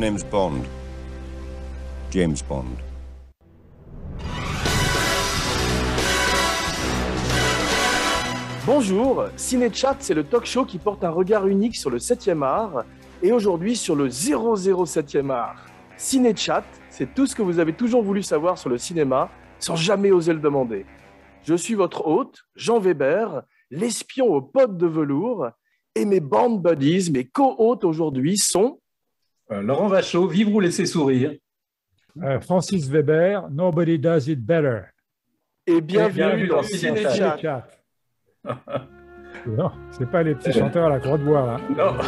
name's Bond. James Bond. Bonjour, Ciné-Chat, c'est le talk show qui porte un regard unique sur le 7e art et aujourd'hui sur le 007e art. Ciné-Chat, c'est tout ce que vous avez toujours voulu savoir sur le cinéma sans jamais oser le demander. Je suis votre hôte, Jean Weber, l'espion aux potes de velours, et mes band buddies, mes co-hôtes aujourd'hui sont... Laurent Vachaud, Vivre ou laisser sourire. Francis Weber, Nobody Does It Better. Et bienvenue dans Ciné-Chat. Non, c'est pas les petits chanteurs à la croix de bois, là. Non.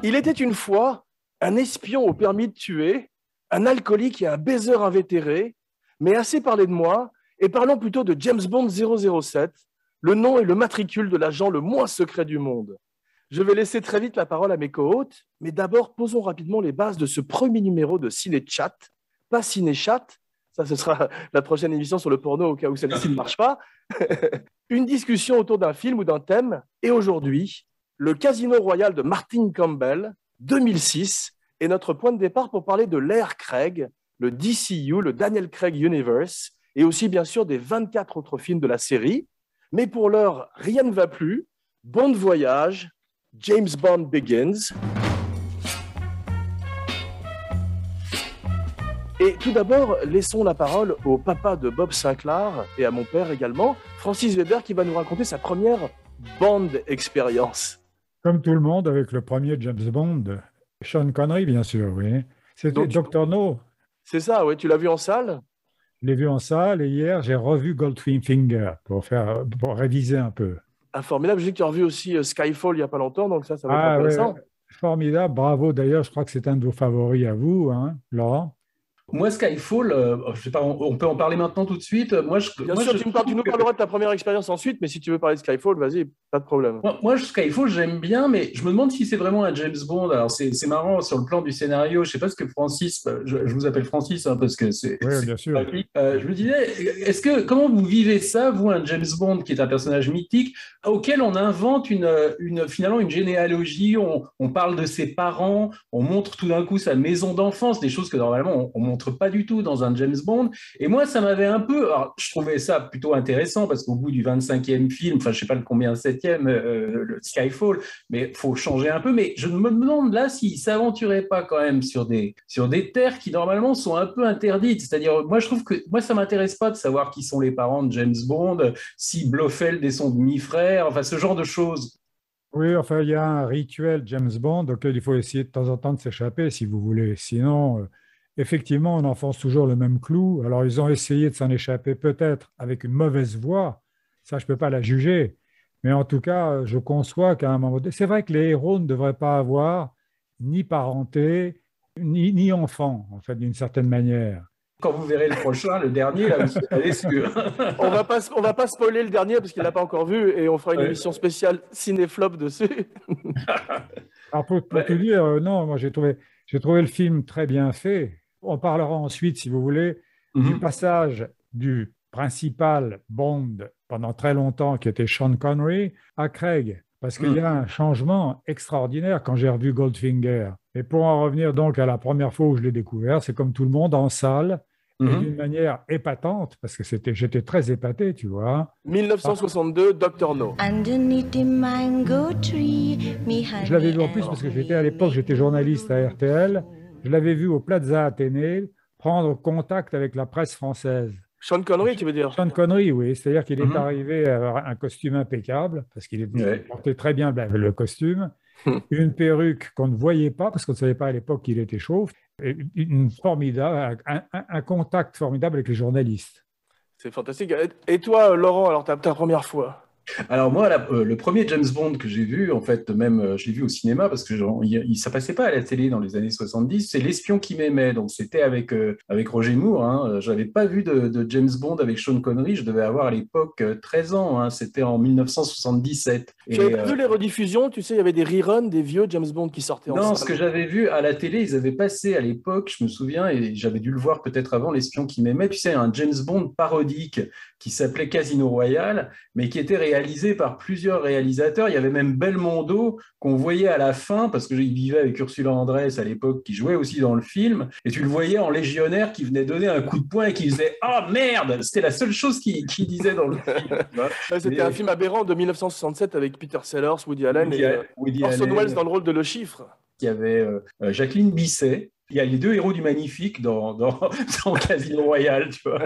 Il était une fois un espion au permis de tuer, un alcoolique et un baiser invétéré, mais assez parlé de moi, et parlons plutôt de James Bond 007, le nom et le matricule de l'agent le moins secret du monde. Je vais laisser très vite la parole à mes co-hôtes, mais d'abord posons rapidement les bases de ce premier numéro de Ciné-Chat, pas Ciné-Chat, ça ce sera la prochaine émission sur le porno au cas où celle-ci ne marche pas, une discussion autour d'un film ou d'un thème, et aujourd'hui, le Casino Royal de Martin Campbell, 2006, est notre point de départ pour parler de l'ère Craig, le DCU, le Daniel Craig Universe, et aussi bien sûr des 24 autres films de la série. Mais pour l'heure, rien ne va plus. Bon voyage, James Bond Begins. Et tout d'abord, laissons la parole au papa de Bob Sinclair et à mon père également, Francis Weber, qui va nous raconter sa première Bond expérience. Comme tout le monde, avec le premier James Bond, Sean Connery, bien sûr, oui. C'était Dr. No. C'est ça, oui. Tu l'as vu en salle? Je l'ai vu en salle et hier, j'ai revu Goldfinger pour réviser un peu. Ah, formidable. Je sais que tu as revu aussi Skyfall il n'y a pas longtemps, donc ça va être intéressant. Ouais. Formidable, bravo. D'ailleurs, je crois que c'est un de vos favoris à vous, hein, Laurent. Moi, Skyfall, je sais pas, on peut en parler maintenant tout de suite. Bien sûr, tu nous parleras de ta première expérience ensuite, mais si tu veux parler de Skyfall, vas-y, pas de problème. Moi, Skyfall, j'aime bien, mais je me demande si c'est vraiment un James Bond. Alors, c'est marrant sur le plan du scénario. Je sais pas ce que Francis, je vous appelle Francis hein, parce que c'est. Oui, bien sûr. Je me disais, comment vous vivez ça, vous, un James Bond qui est un personnage mythique auquel on invente finalement une généalogie, on parle de ses parents, on montre tout d'un coup sa maison d'enfance, des choses que normalement on montre pas du tout dans un James Bond. Et moi, ça m'avait un peu... Alors, je trouvais ça plutôt intéressant parce qu'au bout du 25e film, enfin, je sais pas le combien, 7e, le Skyfall, mais il faut changer un peu. Mais je me demande là s'il ne s'aventurait pas quand même sur des terres qui, normalement, sont un peu interdites. C'est-à-dire, moi, je trouve que... Moi, ça m'intéresse pas de savoir qui sont les parents de James Bond, si Blofeld est son demi-frère, enfin, ce genre de choses. Oui, enfin, il y a un rituel James Bond auquel il faut essayer de temps en temps de s'échapper, si vous voulez. Sinon... Effectivement, on enfonce toujours le même clou. Alors, ils ont essayé de s'en échapper peut-être avec une mauvaise voie. Ça, je ne peux pas la juger. Mais en tout cas, je conçois qu'à un moment donné, c'est vrai que les héros ne devraient pas avoir ni parenté, ni enfant, en fait, d'une certaine manière. Quand vous verrez le prochain, le dernier, là, vous allez sûr. On va pas spoiler le dernier parce qu'il l'a pas encore vu et on fera une émission spéciale cinéflop dessus. Alors, pour te dire, non, moi, j'ai trouvé le film très bien fait. On parlera ensuite, si vous voulez, du passage du principal Bond pendant très longtemps, qui était Sean Connery, à Craig. Parce qu'il y a un changement extraordinaire quand j'ai revu Goldfinger. Et pour en revenir donc à la première fois où je l'ai découvert, c'est comme tout le monde en salle, et d'une manière épatante, parce que j'étais très épaté, tu vois. 1962, Dr. No. Je l'avais vu en plus parce que à l'époque, j'étais journaliste à RTL. Je l'avais vu au Plaza Athénée prendre contact avec la presse française. Sean Connery, tu veux dire? Sean Connery, oui. C'est-à-dire qu'il est arrivé avec un costume impeccable, parce qu'il portait très bien le costume, une perruque qu'on ne voyait pas, parce qu'on ne savait pas à l'époque qu'il était chauve, et un contact formidable avec les journalistes. C'est fantastique. Et toi, Laurent, alors ta première fois? Alors moi, le premier James Bond que j'ai vu, en fait, même je l'ai vu au cinéma parce que ça passait pas à la télé dans les années 70, c'est L'espion qui m'aimait. Donc c'était avec Roger Moore. Hein. J'avais pas vu de James Bond avec Sean Connery. Je devais avoir à l'époque 13 ans. Hein. C'était en 1977. Tu avais pas vu les rediffusions? Tu sais, il y avait des reruns des vieux James Bond qui sortaient en salle. Non, ce que j'avais vu à la télé, ils avaient passé à l'époque, je me souviens, et j'avais dû le voir peut-être avant, L'espion qui m'aimait. Tu sais, un James Bond parodique qui s'appelait Casino Royale, mais qui était réalisé réalisé par plusieurs réalisateurs. Il y avait même Belmondo qu'on voyait à la fin, parce qu'il vivait avec Ursula Andress à l'époque, qui jouait aussi dans le film. Et tu le voyais en légionnaire qui venait donner un coup de poing et qui faisait « Ah, merde !» C'était la seule chose qu'il disait dans le film. C'était un film aberrant de 1967 avec Peter Sellers, Woody Allen et Orson Welles dans le rôle de Le Chiffre. Il y avait Jacqueline Bisset. Il y a les deux héros du Magnifique dans Casino Royale, tu vois.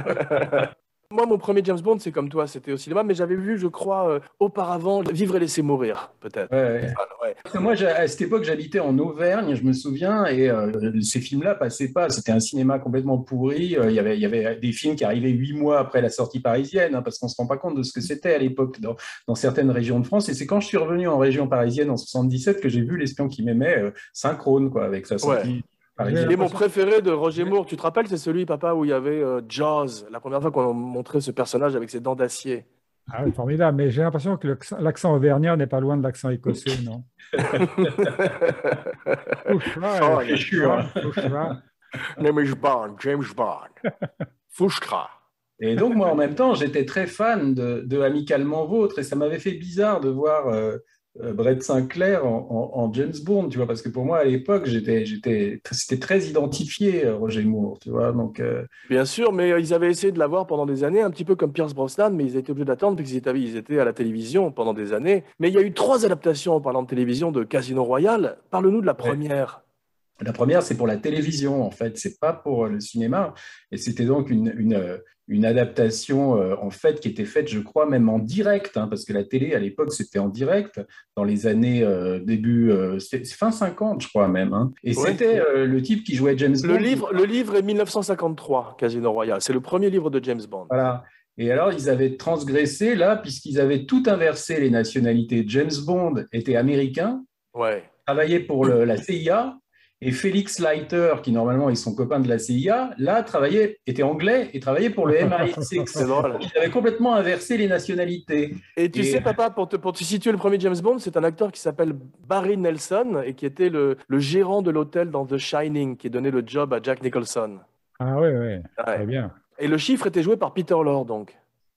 Moi, mon premier James Bond, c'est comme toi, c'était au cinéma, mais j'avais vu, je crois, auparavant, Vivre et laisser mourir, peut-être. Ouais. Moi, à cette époque, j'habitais en Auvergne, je me souviens, et ces films-là passaient pas. C'était un cinéma complètement pourri. Il y avait des films qui arrivaient 8 mois après la sortie parisienne, hein, parce qu'on se rend pas compte de ce que c'était à l'époque dans certaines régions de France. Et c'est quand je suis revenu en région parisienne en 77 que j'ai vu L'espion qui m'aimait synchrone, quoi, avec sa sortie. Ouais. Et mon préféré de Roger Moore, tu te rappelles, c'est celui, papa, où il y avait Jaws, la première fois qu'on montrait ce personnage avec ses dents d'acier. Ah oui, formidable, mais j'ai l'impression que l'accent auvergnat n'est pas loin de l'accent écossais, non? Name is Bond, James Bond. Fouchtra. Et donc, moi, en même temps, j'étais très fan de Amicalement Vôtre, et ça m'avait fait bizarre de voir Brett Sinclair en James Bond, tu vois, parce que pour moi, à l'époque, c'était très identifié, Roger Moore, tu vois, donc... Bien sûr, mais ils avaient essayé de l'avoir pendant des années, un petit peu comme Pierce Brosnan, mais ils étaient obligés d'attendre, puisqu'ils étaient à la télévision pendant des années. Mais il y a eu 3 adaptations, en parlant de télévision, de Casino Royale. Parle-nous de la première. La première, c'est pour la télévision, en fait, c'est pas pour le cinéma, et c'était donc une adaptation, en fait, qui était faite, je crois, même en direct, hein, parce que la télé, à l'époque, c'était en direct, dans les années fin 50, je crois même, hein. Et ouais, c'était le type qui jouait James Bond. Le livre est 1953, Casino Royale, c'est le premier livre de James Bond. Voilà. Et alors, ils avaient transgressé, là, puisqu'ils avaient tout inversé les nationalités. James Bond était américain, travaillait pour la CIA, et Félix Leiter, qui normalement est son copain de la CIA, là, était anglais et travaillait pour le MI6. C'est drôle. Il avait complètement inversé les nationalités. Et tu sais, papa, pour te situer le premier James Bond, c'est un acteur qui s'appelle Barry Nelson et qui était le gérant de l'hôtel dans The Shining, qui donnait le job à Jack Nicholson. Ah oui, très bien. Et le chiffre était joué par Peter Lorre, donc.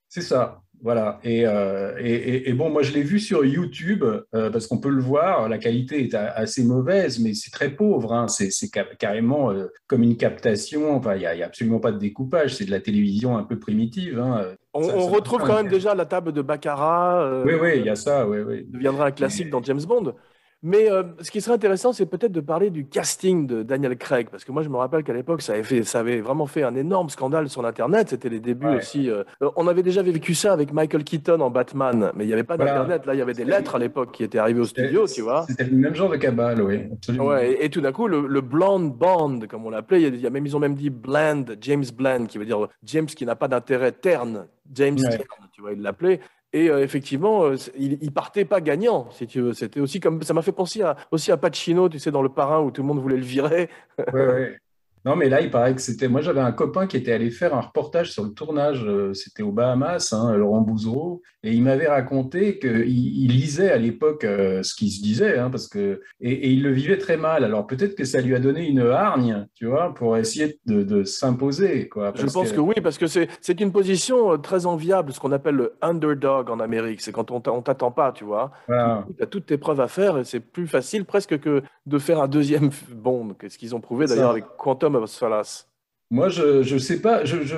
C'est ça. Voilà. Et bon, moi, je l'ai vu sur YouTube parce qu'on peut le voir. La qualité est assez mauvaise, mais c'est très pauvre, hein. C'est carrément comme une captation. Enfin, il n'y a absolument pas de découpage. C'est de la télévision un peu primitive, hein. On retrouve quand même déjà la table de Baccarat. Oui, il y a ça. Oui. Deviendra un classique dans James Bond. Mais ce qui serait intéressant, c'est peut-être de parler du casting de Daniel Craig, parce que moi, je me rappelle qu'à l'époque, ça avait vraiment fait un énorme scandale sur Internet. C'était les débuts aussi. On avait déjà vécu ça avec Michael Keaton en Batman, mais il n'y avait pas d'Internet. Là, il y avait des lettres à l'époque qui étaient arrivées au studio, tu vois. C'était le même genre de cabale, oui, absolument. Ouais, et tout d'un coup, le blonde Bond, comme on l'appelait, ils ont même dit Bland, James Bland, qui veut dire James qui n'a pas d'intérêt terne, James Terne, tu vois, il l'appelait. Et effectivement, il partait pas gagnant, si tu veux. C'était aussi comme ça m'a fait penser aussi à Pacino, tu sais, dans Le Parrain où tout le monde voulait le virer. Ouais. Non, mais là, il paraît que c'était. Moi, j'avais un copain qui était allé faire un reportage sur le tournage. C'était aux Bahamas, hein, Laurent Bouzereau, et il m'avait raconté qu'il lisait à l'époque ce qui se disait, hein, parce que et il le vivait très mal. Alors peut-être que ça lui a donné une hargne, tu vois, pour essayer de s'imposer, quoi. Je pense que oui, parce que c'est une position très enviable, ce qu'on appelle le underdog en Amérique. C'est quand on t'attend pas, tu vois. Voilà. Tu as toutes tes preuves à faire et c'est plus facile presque que de faire un deuxième Bond, ce qu'ils ont prouvé d'ailleurs avec Quantum of Solace. Moi, je sais pas, je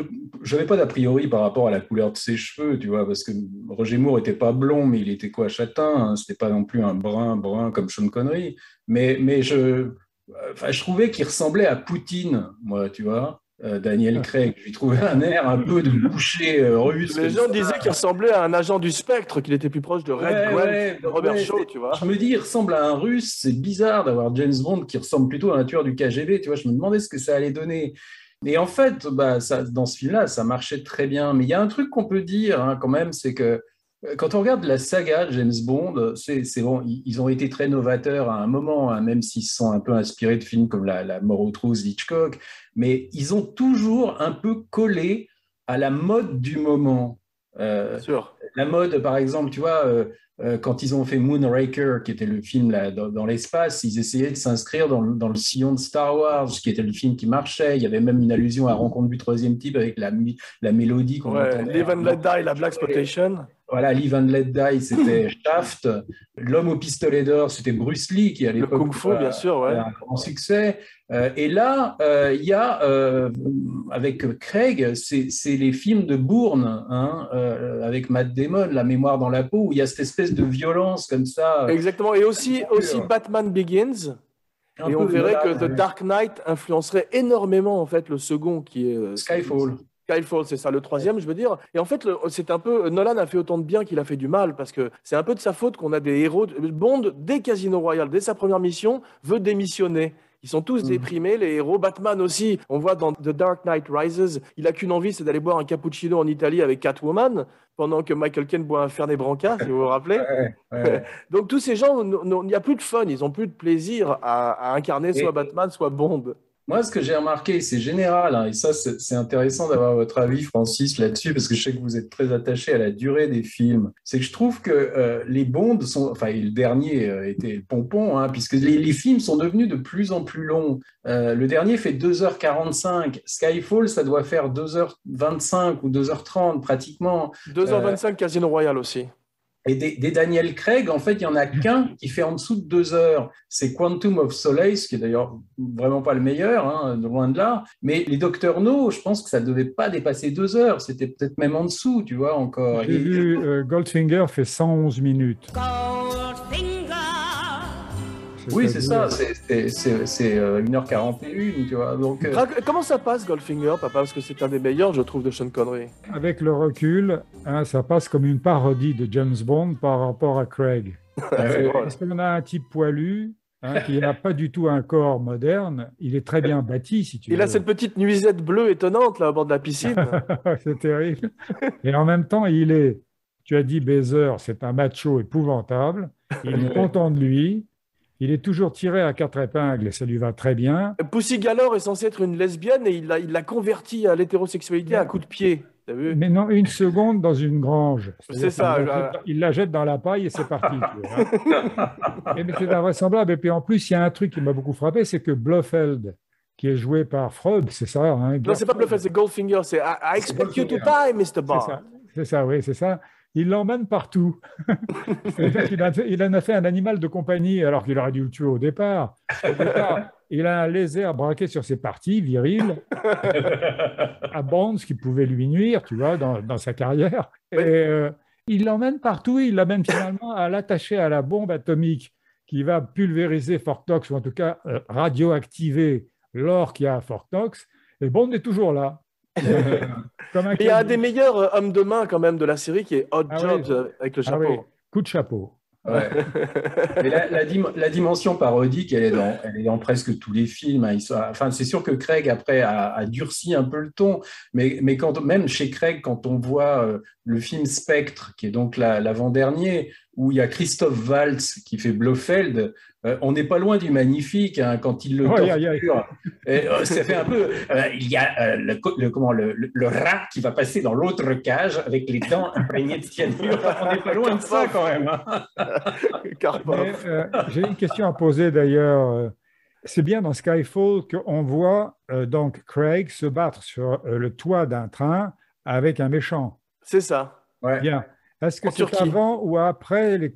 n'avais pas d'a priori par rapport à la couleur de ses cheveux, tu vois, parce que Roger Moore était pas blond, mais il était quoi, châtain, hein, c'était pas non plus un brun comme Sean Connery, mais je trouvais qu'il ressemblait à Poutine, moi, tu vois. Daniel Craig, je lui trouvais un air un peu de boucher russe. Les gens disaient qu'il ressemblait à un agent du Spectre, qu'il était plus proche de Red Grant, de Robert Shaw, tu vois. Je me dis, il ressemble à un Russe, c'est bizarre d'avoir James Bond qui ressemble plutôt à un tueur du KGB, tu vois. Je me demandais ce que ça allait donner. Et en fait, dans ce film-là, ça marchait très bien. Mais il y a un truc qu'on peut dire, hein, quand même, c'est que quand on regarde la saga de James Bond, c'est bon, ils ont été très novateurs à un moment, hein, même s'ils se sont un peu inspirés de films comme La mort aux trousses d'Hitchcock, mais ils ont toujours un peu collé à la mode du moment. Sûr. La mode, par exemple, tu vois, quand ils ont fait Moonraker, qui était le film là, dans l'espace, ils essayaient de s'inscrire dans le sillon de Star Wars, qui était le film qui marchait. Il y avait même une allusion à Rencontre du troisième type avec la mélodie qu'on entendait. Live and Let Die, la Blaxploitation. Voilà, Live and Let Die, c'était Shaft. L'homme au pistolet d'or, c'était Bruce Lee, qui à l'époque le Kung Fu, bien sûr, ouais. a un grand succès. Et là, il y a, avec Craig, c'est les films de Bourne, hein, avec Matt Damon, La mémoire dans la peau, où il y a cette espèce de violence comme ça. Exactement, et aussi Batman Begins. Et on verrait que The Dark Knight influencerait énormément, en fait, le second, qui est... Skyfall. Skyfall, c'est ça, le troisième, je veux dire. Et en fait, c'est un peu... Nolan a fait autant de bien qu'il a fait du mal, parce que c'est un peu de sa faute qu'on a des héros... Bond, dès Casino Royale, dès sa première mission, veut démissionner. Ils sont tous déprimés, les héros. Batman aussi, on voit dans The Dark Knight Rises, il n'a qu'une envie, c'est d'aller boire un cappuccino en Italie avec Catwoman, pendant que Michael Caine boit un Fernet Branca, si vous vous rappelez. Ouais. Donc tous ces gens, il n'y a plus de fun, ils n'ont plus de plaisir à incarner soit Batman, soit Bond. Moi, ce que j'ai remarqué, c'est général, hein, et ça, c'est intéressant d'avoir votre avis, Francis, là-dessus, parce que je sais que vous êtes très attaché à la durée des films. C'est que je trouve que les Bonds sont... Enfin, le dernier était le pompon, hein, puisque les films sont devenus de plus en plus longs. Le dernier fait 2h45. Skyfall, ça doit faire 2h25 ou 2h30, pratiquement. 2h25, Casino Royale aussi. Et des Daniel Craig, en fait, il n'y en a qu'un qui fait en dessous de 2 heures. C'est Quantum of Solace, qui est d'ailleurs vraiment pas le meilleur, hein, loin de là. Mais les Dr No, je pense que ça ne devait pas dépasser 2 heures. C'était peut-être même en dessous, tu vois, encore. J'ai vu Goldfinger fait 111 minutes. Oui, c'est ça, c'est 1h41, tu vois. Donc, comment ça passe, Goldfinger, papa? Parce que c'est un des meilleurs, je trouve, de Sean Connery. Avec le recul, hein, ça passe comme une parodie de James Bond par rapport à Craig. Parce qu'on a un type poilu, hein, qui n'a pas du tout un corps moderne. Il est très bien bâti, si tu veux. Il a cette petite nuisette bleue étonnante, là, au bord de la piscine. C'est terrible. Et en même temps, tu as dit baiser, c'est un macho épouvantable. Il est content de lui. Il est toujours tiré à 4 épingles et ça lui va très bien. Pussy Galore est censé être une lesbienne et il l'a convertie à l'hétérosexualité à coups de pied. T'as vu? Mais non, une seconde dans une grange. C'est ça. Il la jette dans la paille et c'est parti. Mais c'est invraisemblable. Et puis en plus, il y a un truc qui m'a beaucoup frappé, c'est que Blofeld, qui est joué par Freud, c'est ça, hein, non, c'est pas Blofeld, c'est Goldfinger. C'est I expect you to die, Mr. Bond. C'est ça, oui, c'est ça. Il l'emmène partout. Il en a fait un animal de compagnie alors qu'il aurait dû le tuer au départ. Il a un laser braqué sur ses parties viriles à Bond, ce qui pouvait lui nuire, tu vois, dans sa carrière. Et il l'emmène partout. Il l'amène finalement à l'attacher à la bombe atomique qui va pulvériser Fort Knox, ou en tout cas radioactiver l'or qu'il y a à Fort Knox. Et Bond est toujours là. Il y a un des meilleurs hommes de main quand même de la série qui est Odd Jobs avec le chapeau. Oui. Coup de chapeau. Ouais. Et la dimension parodique, elle est dans presque tous les films. Hein. Enfin, c'est sûr que Craig après a durci un peu le ton, mais même chez Craig, quand on voit le film Spectre, qui est donc l'avant-dernier, où il y a Christophe Waltz qui fait Blofeld, on n'est pas loin du magnifique, hein, quand il le torture. Ça fait un peu... il y a le rat qui va passer dans l'autre cage avec les dents imprégnées de cyanure. On n'est pas loin de ça quand même. Hein. J'ai une question à poser d'ailleurs. C'est bien dans Skyfall qu'on voit donc Craig se battre sur le toit d'un train avec un méchant. C'est ça. Ouais. Bien. Est-ce que c'est avant ou après les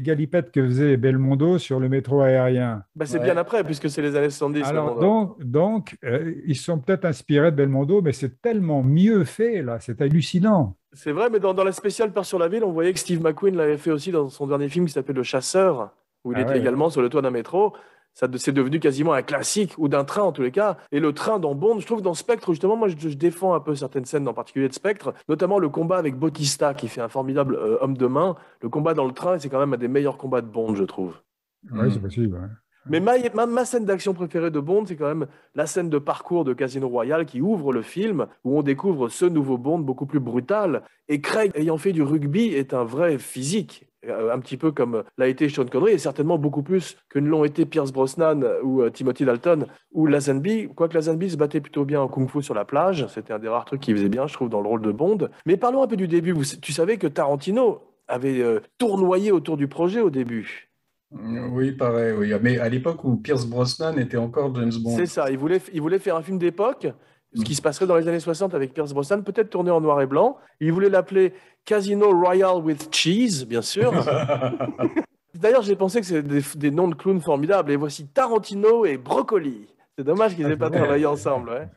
galipettes que faisait Belmondo sur le métro aérien? C'est bien après, puisque c'est les années 70. Alors, donc ils sont peut-être inspirés de Belmondo, mais c'est tellement mieux fait, là, c'est hallucinant. C'est vrai, mais dans la spéciale Peur sur la ville, on voyait que Steve McQueen l'avait fait aussi dans son dernier film qui s'appelle Le Chasseur, où il était également sur le toit d'un métro. C'est devenu quasiment un classique, ou d'un train en tous les cas. Et le train dans Bond, je trouve dans Spectre, justement, moi je défends un peu certaines scènes en particulier de Spectre, notamment le combat avec Bautista, qui fait un formidable homme de main. Le combat dans le train, c'est quand même un des meilleurs combats de Bond, je trouve. Oui, c'est possible. Ouais. Mais ma scène d'action préférée de Bond, c'est quand même la scène de parcours de Casino Royale qui ouvre le film, où on découvre ce nouveau Bond beaucoup plus brutal. Et Craig, ayant fait du rugby, est un vrai physique. Un petit peu comme l'a été Sean Connery, et certainement beaucoup plus que ne l'ont été Pierce Brosnan ou Timothy Dalton ou Lazenby. Quoique Lazenby se battait plutôt bien en kung-fu sur la plage, c'était un des rares trucs qu'il faisait bien, je trouve, dans le rôle de Bond. Mais parlons un peu du début. Tu savais que Tarantino avait tournoyé autour du projet au début. Oui, pareil, oui. Mais à l'époque où Pierce Brosnan était encore James Bond. C'est ça, il voulait faire un film d'époque, ce qui se passerait dans les années 60 avec Pierce Brosnan, peut-être tourné en noir et blanc. Il voulait l'appeler Casino Royale with Cheese, bien sûr. D'ailleurs, j'ai pensé que c'était des noms de clowns formidables. Et voici Tarantino et Brocoli. C'est dommage qu'ils n'aient pas travaillé ensemble. Ouais.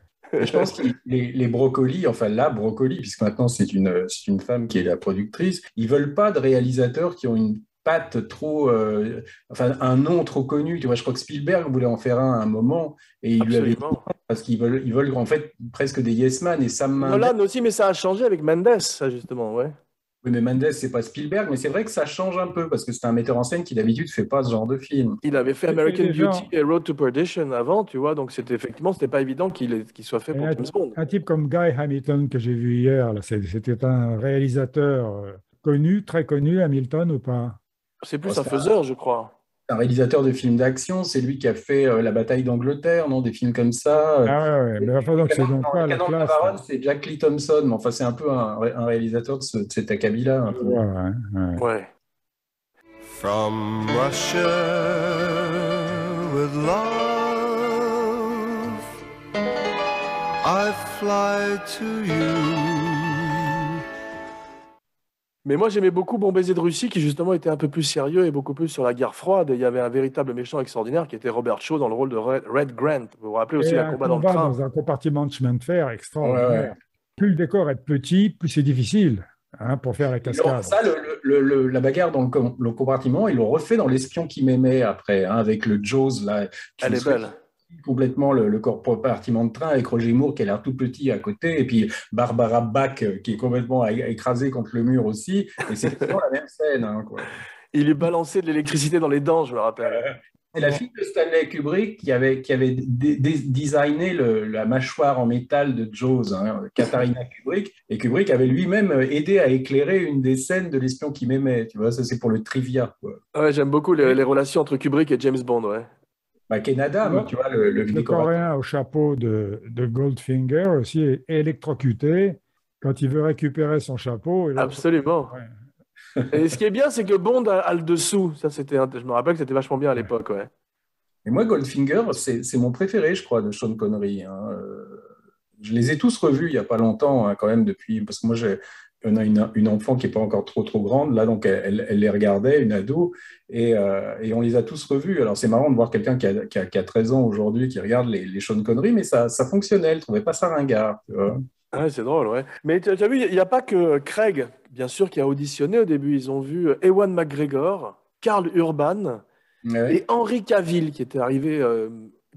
Je pense que les brocolis, enfin la brocoli, puisque maintenant c'est une femme qui est la productrice, ils veulent pas de réalisateurs qui ont une patte trop, enfin un nom trop connu. Tu vois, je crois que Spielberg voulait en faire un à un moment et il lui avait dit parce qu'ils veulent en fait presque des yes man et Sam Mendes. Nolan aussi, mais ça a changé avec Mendes, ça justement, ouais. Oui, mais Mendes, c'est pas Spielberg, mais c'est vrai que ça change un peu parce que c'est un metteur en scène qui d'habitude fait pas ce genre de film. Il avait fait American Beauty et Road to Perdition avant, tu vois, donc c'était pas évident qu'il soit fait pour James Bond. Un type comme Guy Hamilton que j'ai vu hier, c'était un réalisateur connu, très connu, Hamilton ou pas? C'est plus un faiseur, je crois. Un réalisateur de films d'action, c'est lui qui a fait La bataille d'Angleterre, non, des films comme ça. Ah ouais, mais enfin, donc c'est donc pas la classe. C'est Jack Lee Thompson, mais enfin c'est un peu un réalisateur de cet acabit-là. Ouais. From Russia with love, I fly to you. Mais moi, j'aimais beaucoup Bon baiser de Russie, qui justement était un peu plus sérieux et beaucoup plus sur la guerre froide. Et il y avait un véritable méchant extraordinaire qui était Robert Shaw dans le rôle de Red Grant. Vous vous rappelez aussi la combat dans le train. Dans un compartiment de chemin de fer extraordinaire. Ouais. Plus le décor est petit, plus c'est difficile pour faire la cascade. Alors, ça, la bagarre dans le compartiment, ils l'ont refait dans L'espion qui m'aimait après, avec le Jaws. Là, elle est belle. Complètement le compartiment de train avec Roger Moore qui a l'air tout petit à côté et puis Barbara Bach qui est complètement écrasée contre le mur aussi et c'est vraiment la même scène quoi. Il lui balançait de l'électricité dans les dents, je me rappelle. C'est la fille de Stanley Kubrick qui avait designé la mâchoire en métal de Jaws, Katharina Kubrick, et Kubrick avait lui-même aidé à éclairer une des scènes de L'espion qui m'aimait, tu vois, ça c'est pour le trivia quoi. Ouais, j'aime beaucoup les relations entre Kubrick et James Bond, ouais. Ken Adam, tu vois, le Coréen au chapeau de Goldfinger aussi est électrocuté quand il veut récupérer son chapeau. Absolument. Ouais. Et ce qui est bien, c'est que Bond a le dessous. Ça, je me rappelle que c'était vachement bien à l'époque, ouais. Et moi, Goldfinger, c'est mon préféré, je crois, de Sean Connery. Je les ai tous revus il n'y a pas longtemps, quand même, depuis, parce que moi, on a une enfant qui n'est pas encore trop grande, là, donc elle les regardait, une ado, et on les a tous revus. Alors, c'est marrant de voir quelqu'un qui a 13 ans aujourd'hui, qui regarde les Sean Connery, mais ça fonctionnait, elle ne trouvait pas ça ringard. Tu vois. Ouais, c'est drôle, ouais. Mais tu as vu, il n'y a pas que Craig, bien sûr, qui a auditionné au début. Ils ont vu Ewan McGregor, Karl Urban et Henry Cavill, qui était arrivé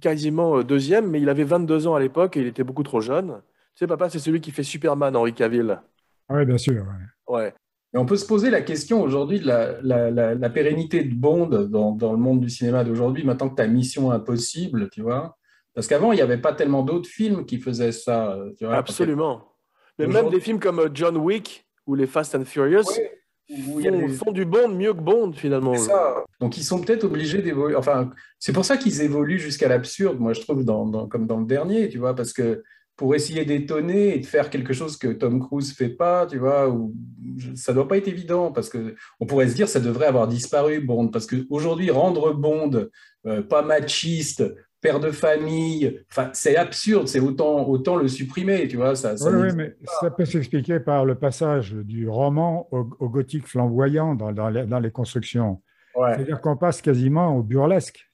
quasiment deuxième, mais il avait 22 ans à l'époque et il était beaucoup trop jeune. Tu sais, papa, c'est celui qui fait Superman, Henry Cavill. Oui, bien sûr. Ouais. Et on peut se poser la question aujourd'hui de la pérennité de Bond dans le monde du cinéma d'aujourd'hui, maintenant que tu as Mission Impossible, tu vois. Parce qu'avant, il n'y avait pas tellement d'autres films qui faisaient ça. Tu vois, absolument. Mais même des films comme John Wick ou les Fast and Furious font du Bond mieux que Bond, finalement. C'est ça. Donc, ils sont peut-être obligés d'évoluer. Enfin, c'est pour ça qu'ils évoluent jusqu'à l'absurde, moi, je trouve, comme dans le dernier, tu vois, parce que pour essayer d'étonner et de faire quelque chose que Tom Cruise fait pas, tu vois, ça doit pas être évident parce que on pourrait se dire ça devrait avoir disparu Bond parce que aujourd'hui rendre Bond pas machiste, père de famille, enfin c'est absurde, c'est autant le supprimer, tu vois, ça. Oui, mais ça peut s'expliquer par le passage du roman au gothique flamboyant dans les constructions. Ouais. C'est-à-dire qu'on passe quasiment au burlesque.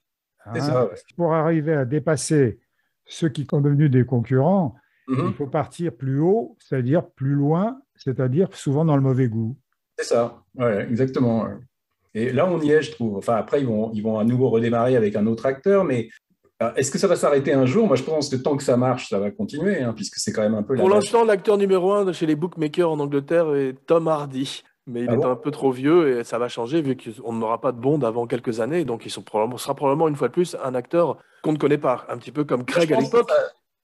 C'est ça. Ouais. Pour arriver à dépasser ceux qui sont devenus des concurrents, il faut partir plus haut, c'est-à-dire plus loin, c'est-à-dire souvent dans le mauvais goût. C'est ça, ouais, exactement. Ouais. Et là, on y est, je trouve. Enfin, après, ils vont à nouveau redémarrer avec un autre acteur, mais est-ce que ça va s'arrêter un jour? Moi, je pense que tant que ça marche, ça va continuer, puisque c'est quand même un peu... Pour l'instant, l'acteur numéro 1 chez les bookmakers en Angleterre est Tom Hardy. Mais il est un peu trop vieux et ça va changer vu qu'on n'aura pas de Bond avant quelques années. Donc, sera probablement une fois de plus un acteur qu'on ne connaît pas. Un petit peu comme Craig à l'époque.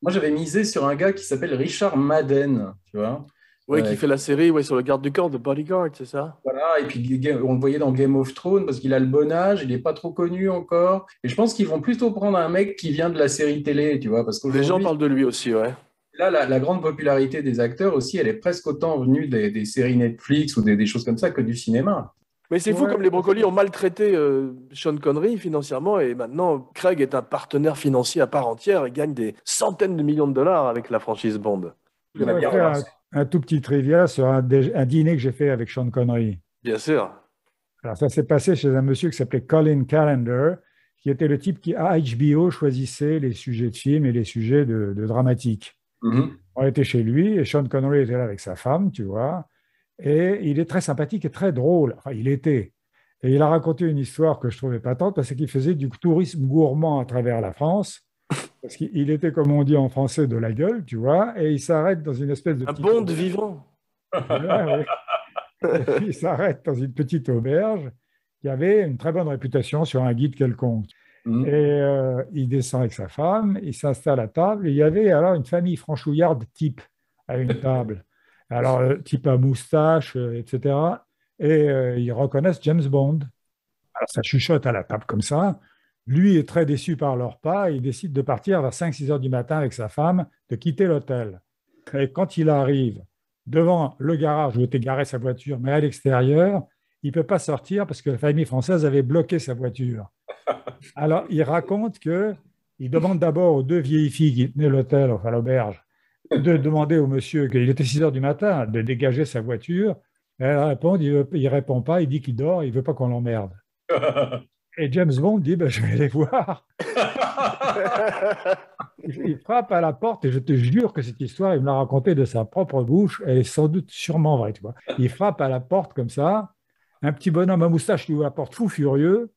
Moi, j'avais misé sur un gars qui s'appelle Richard Madden, tu vois. Oui, qui fait la série sur le garde du corps de Bodyguard, c'est ça? Voilà, et puis on le voyait dans Game of Thrones parce qu'il a le bon âge, il n'est pas trop connu encore. Et je pense qu'ils vont plutôt prendre un mec qui vient de la série télé, tu vois. Parce les gens parlent de lui aussi, ouais. Là, la grande popularité des acteurs aussi, elle est presque autant venue des séries Netflix ou des choses comme ça que du cinéma. Mais c'est fou Ouais. comme les Brocolis ont maltraité Sean Connery financièrement et maintenant Craig est un partenaire financier à part entière et gagne des centaines de millions de dollars avec la franchise Bond. Il m'a Je vais bien faire remarqué. un tout petit trivia sur un dîner que j'ai fait avec Sean Connery. Bien sûr. Alors, ça s'est passé chez un monsieur qui s'appelait Colin Callender, qui était le type qui, à HBO, choisissait les sujets de films et les sujets de dramatique. Mhm. On était chez lui et Sean Connery était là avec sa femme, tu vois. Et il est très sympathique et très drôle. Enfin, il était. Et il a raconté une histoire que je trouvais patente parce qu'il faisait du tourisme gourmand à travers la France. Parce qu'il était, comme on dit en français, de la gueule, tu vois. Et il s'arrête dans une espèce de Un petite Bond vivant. Ouais, ouais. Et puis, il s'arrête dans une petite auberge qui avait une très bonne réputation sur un guide quelconque. Mhm. Et il descend avec sa femme, il s'installe à table. Et il y avait alors une famille franchouillarde type à une table. Alors, type à moustache, etc. Et ils reconnaissent James Bond. Alors, ça chuchote à la table comme ça. Lui est très déçu par leur pas. Il décide de partir vers 5-6 heures du matin avec sa femme, de quitter l'hôtel. Et quand il arrive devant le garage où était garée sa voiture, mais à l'extérieur, il ne peut pas sortir parce que la famille française avait bloqué sa voiture. Alors, il raconte qu'il demande d'abord aux deux vieilles filles qui tenaient l'hôtel, enfin l'auberge, de demander au monsieur, qu'il était 6 heures du matin, de dégager sa voiture. Elle répond, il répond pas, il dit qu'il dort, il ne veut pas qu'on l'emmerde. Et James Bond dit, ben, je vais aller voir. Il frappe à la porte et je te jure que cette histoire, il me l'a racontée de sa propre bouche. Elle est sans doute sûrement vraie, tu vois. Il frappe à la porte comme ça. Un petit bonhomme à moustache qui ouvre la porte fou furieux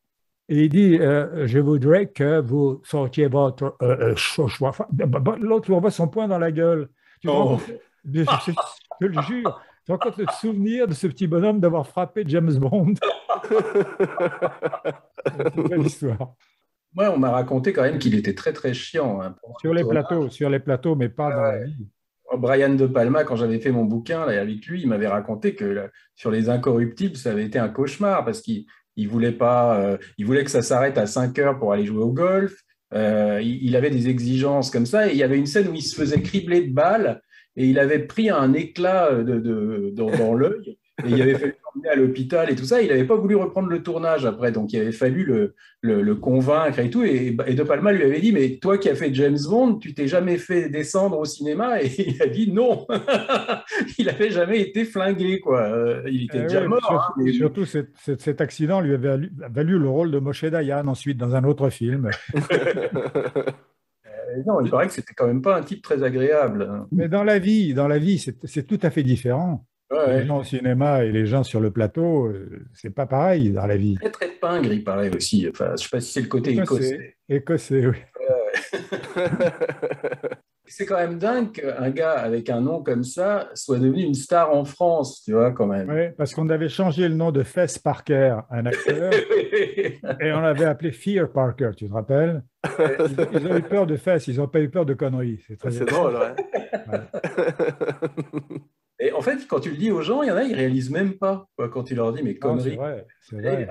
et il dit je voudrais que vous sortiez votre choix. Enfin, l'autre lui envoie son poing dans la gueule. Tu te rends Oh. compte je te le jure. Tu te rends compte le souvenir de ce petit bonhomme d'avoir frappé James Bond. C'est une belle histoire. Moi, on m'a raconté quand même qu'il était très très chiant, hein, pour Sur les plateaux, mais pas dans la vie. Brian De Palma, quand j'avais fait mon bouquin là, avec lui, il m'avait raconté que là, sur les Incorruptibles, ça avait été un cauchemar parce qu'il voulait pas, il voulait que ça s'arrête à 5 heures pour aller jouer au golf. Il avait des exigences comme ça et il y avait une scène où il se faisait cribler de balles et il avait pris un éclat dans l'œil et il avait fallu l'emmener à l'hôpital et tout ça. Il n'avait pas voulu reprendre le tournage après, donc il avait fallu le convaincre et tout. Et De Palma lui avait dit, mais toi qui as fait James Bond, tu t'es jamais fait descendre au cinéma? Et il a dit non. Il n'avait jamais été flingué, quoi. Il était déjà Oui, mort. Hein, mais... surtout, cet accident lui avait valu le rôle de Moshe Dayan ensuite dans un autre film. Non, il paraît que c'était quand même pas un type très agréable. Mais dans la vie, c'est tout à fait différent. Ouais, Les gens au cinéma et les gens sur le plateau, c'est pas pareil dans la vie. très très pingre, il paraît aussi. Enfin, je sais pas si c'est le côté écossais. Écossais, oui. C'est quand même dingue qu'un gars avec un nom comme ça soit devenu une star en France, tu vois, quand même. Oui, parce qu'on avait changé le nom de Fess Parker, un acteur, et on l'avait appelé Fear Parker, tu te rappelles? Ils ont eu peur de Fess, ils n'ont pas eu peur de conneries. C'est très C'est drôle, ouais. Et en fait, quand tu le dis aux gens, il y en a, ils réalisent même pas, quoi, quand tu leur dis, mais Non, conneries. c'est vrai, c'est Et, vrai.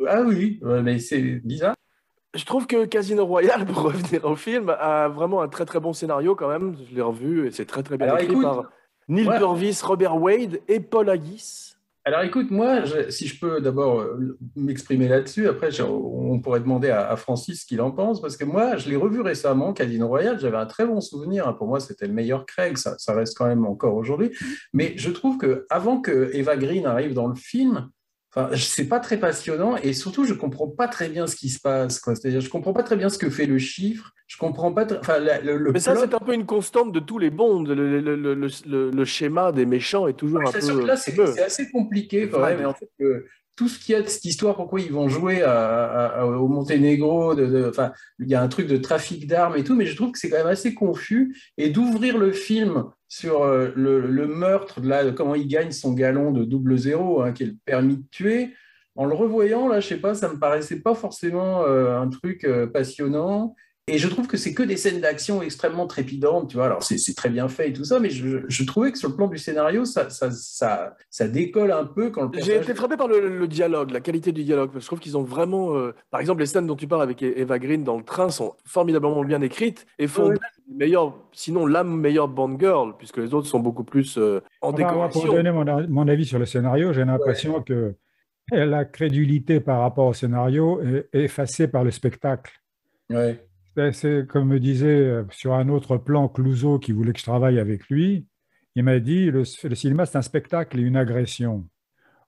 ah oui, ouais, mais c'est bizarre. Je trouve que Casino Royale, pour revenir au film, a vraiment un très très bon scénario quand même. Je l'ai revu et c'est très très bien Alors, écrit écoute, par Neil ouais. Purvis, Robert Wade et Paul Haggis. Alors écoute, moi, si je peux d'abord m'exprimer là-dessus, après on pourrait demander à Francis ce qu'il en pense, parce que moi, je l'ai revu récemment, Casino Royale, j'avais un très bon souvenir, hein. Pour moi, c'était le meilleur Craig, ça reste quand même encore aujourd'hui, mais je trouve que avant que Eva Green arrive dans le film, enfin, c'est pas très passionnant et surtout, je comprends pas très bien ce qui se passe, quoi. C'est-à-dire, je comprends pas très bien ce que fait le chiffre, je comprends pas, enfin, le Mais ça, plot. c'est un peu une constante de tous les Bonds. Le schéma des méchants est toujours un C'est peu sûr que là, fumeux. c'est assez compliqué quand Ouais. même. Et en fait, tout ce qu'il y a de cette histoire, pourquoi ils vont jouer au Monténégro, enfin, il y a un truc de trafic d'armes et tout, mais je trouve que c'est quand même assez confus. Et d'ouvrir le film sur le meurtre, là, comment il gagne son galon de 00, hein, qui est le permis de tuer, en le revoyant, là, je sais pas, ça me paraissait pas forcément un truc passionnant. Et je trouve que c'est que des scènes d'action extrêmement trépidantes, tu vois. Alors, c'est très bien fait et tout ça, mais je trouvais que sur le plan du scénario, ça décolle un peu quand le J'ai personnage... été frappé par le dialogue, la qualité du dialogue. Parce que je trouve qu'ils ont vraiment. Par exemple, les scènes dont tu parles avec Eva Green dans le train sont formidablement bien écrites et font Ouais. d'elle une meilleure, sinon la meilleure Bond girl, puisque les autres sont beaucoup plus en Enfin, moi, pour décoration. donner mon avis sur le scénario, j'ai l'impression que la crédulité par rapport au scénario est effacée par le spectacle. Ouais. C'est comme me disait sur un autre plan Clouseau qui voulait que je travaille avec lui. Il m'a dit le cinéma, c'est un spectacle et une agression.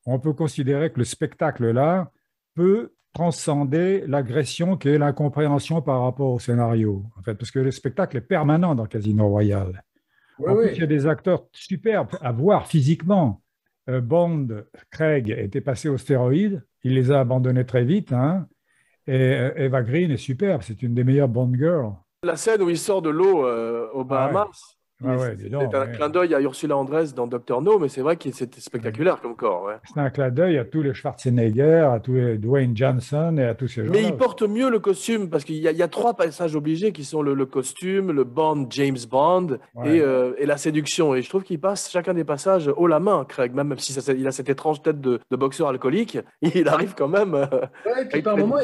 On peut considérer que le spectacle-là peut transcender l'agression qui est l'incompréhension par rapport au scénario. En fait, parce que le spectacle est permanent dans Casino Royale. Ouais, En plus, ouais. il y a des acteurs superbes à voir physiquement. Bond, Craig, était passé aux stéroïdes. Il les a abandonnés très vite, hein. Et Eva Green est superbe. C'est une des meilleures Bond girls. La scène où il sort de l'eau aux Bahamas, Dis c'est donc, un clin d'œil à Ursula Andress dans Doctor No, mais c'est vrai que c'était spectaculaire comme corps. Ouais. C'est un clin d'œil à tous les Schwarzenegger, à tous les Dwayne Johnson et à tous ces Mais gens-là. il porte mieux le costume parce qu'il y a trois passages obligés qui sont le costume, le Bond, James Bond Ouais. et la séduction. Et je trouve qu'il passe chacun des passages haut la main, Craig, même si il a cette étrange tête de boxeur alcoolique, il arrive quand même. Ouais, puis par moments,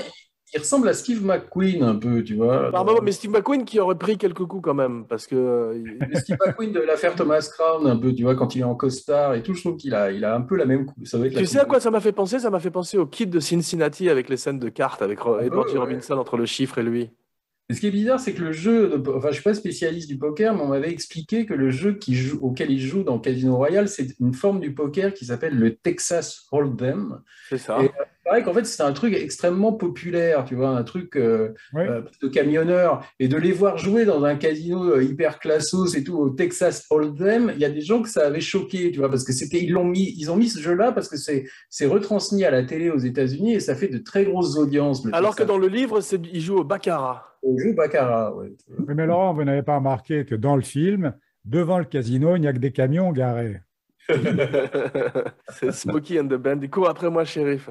il ressemble à Steve McQueen un peu, tu vois. Par moment, mais Steve McQueen qui aurait pris quelques coups quand même, parce que Le Steve McQueen de l'affaire Thomas Crown, un peu, tu vois, quand il est en costard et tout, je trouve qu'il a un peu la même coupe. Ça doit être la tu sais coupe à quoi ça m'a fait penser? Ça m'a fait penser au Kid de Cincinnati avec les scènes de cartes avec Edward G. ouais. Robinson entre le chiffre et lui. Et ce qui est bizarre, c'est que le jeu, enfin, je suis pas spécialiste du poker, mais on m'avait expliqué que le jeu auquel il joue dans Casino Royale, c'est une forme du poker qui s'appelle le Texas Hold'em. C'est ça. Et pareil qu'en fait, c'est un truc extrêmement populaire, tu vois, un truc Oui. de camionneur. Et de les voir jouer dans un casino hyper classos et tout, au Texas Hold'em, il y a des gens que ça avait choqué, tu vois, parce que ils ont mis ce jeu-là parce que c'est retransmis à la télé aux États-Unis et ça fait de très grosses audiences. Alors que dans le livre, il joue au baccarat. Au jeu baccarat, ouais. Oui, mais Laurent, vous n'avez pas remarqué que dans le film, devant le casino, il n'y a que des camions garés. C'est Smokey and the Band. Il court après moi, shérif.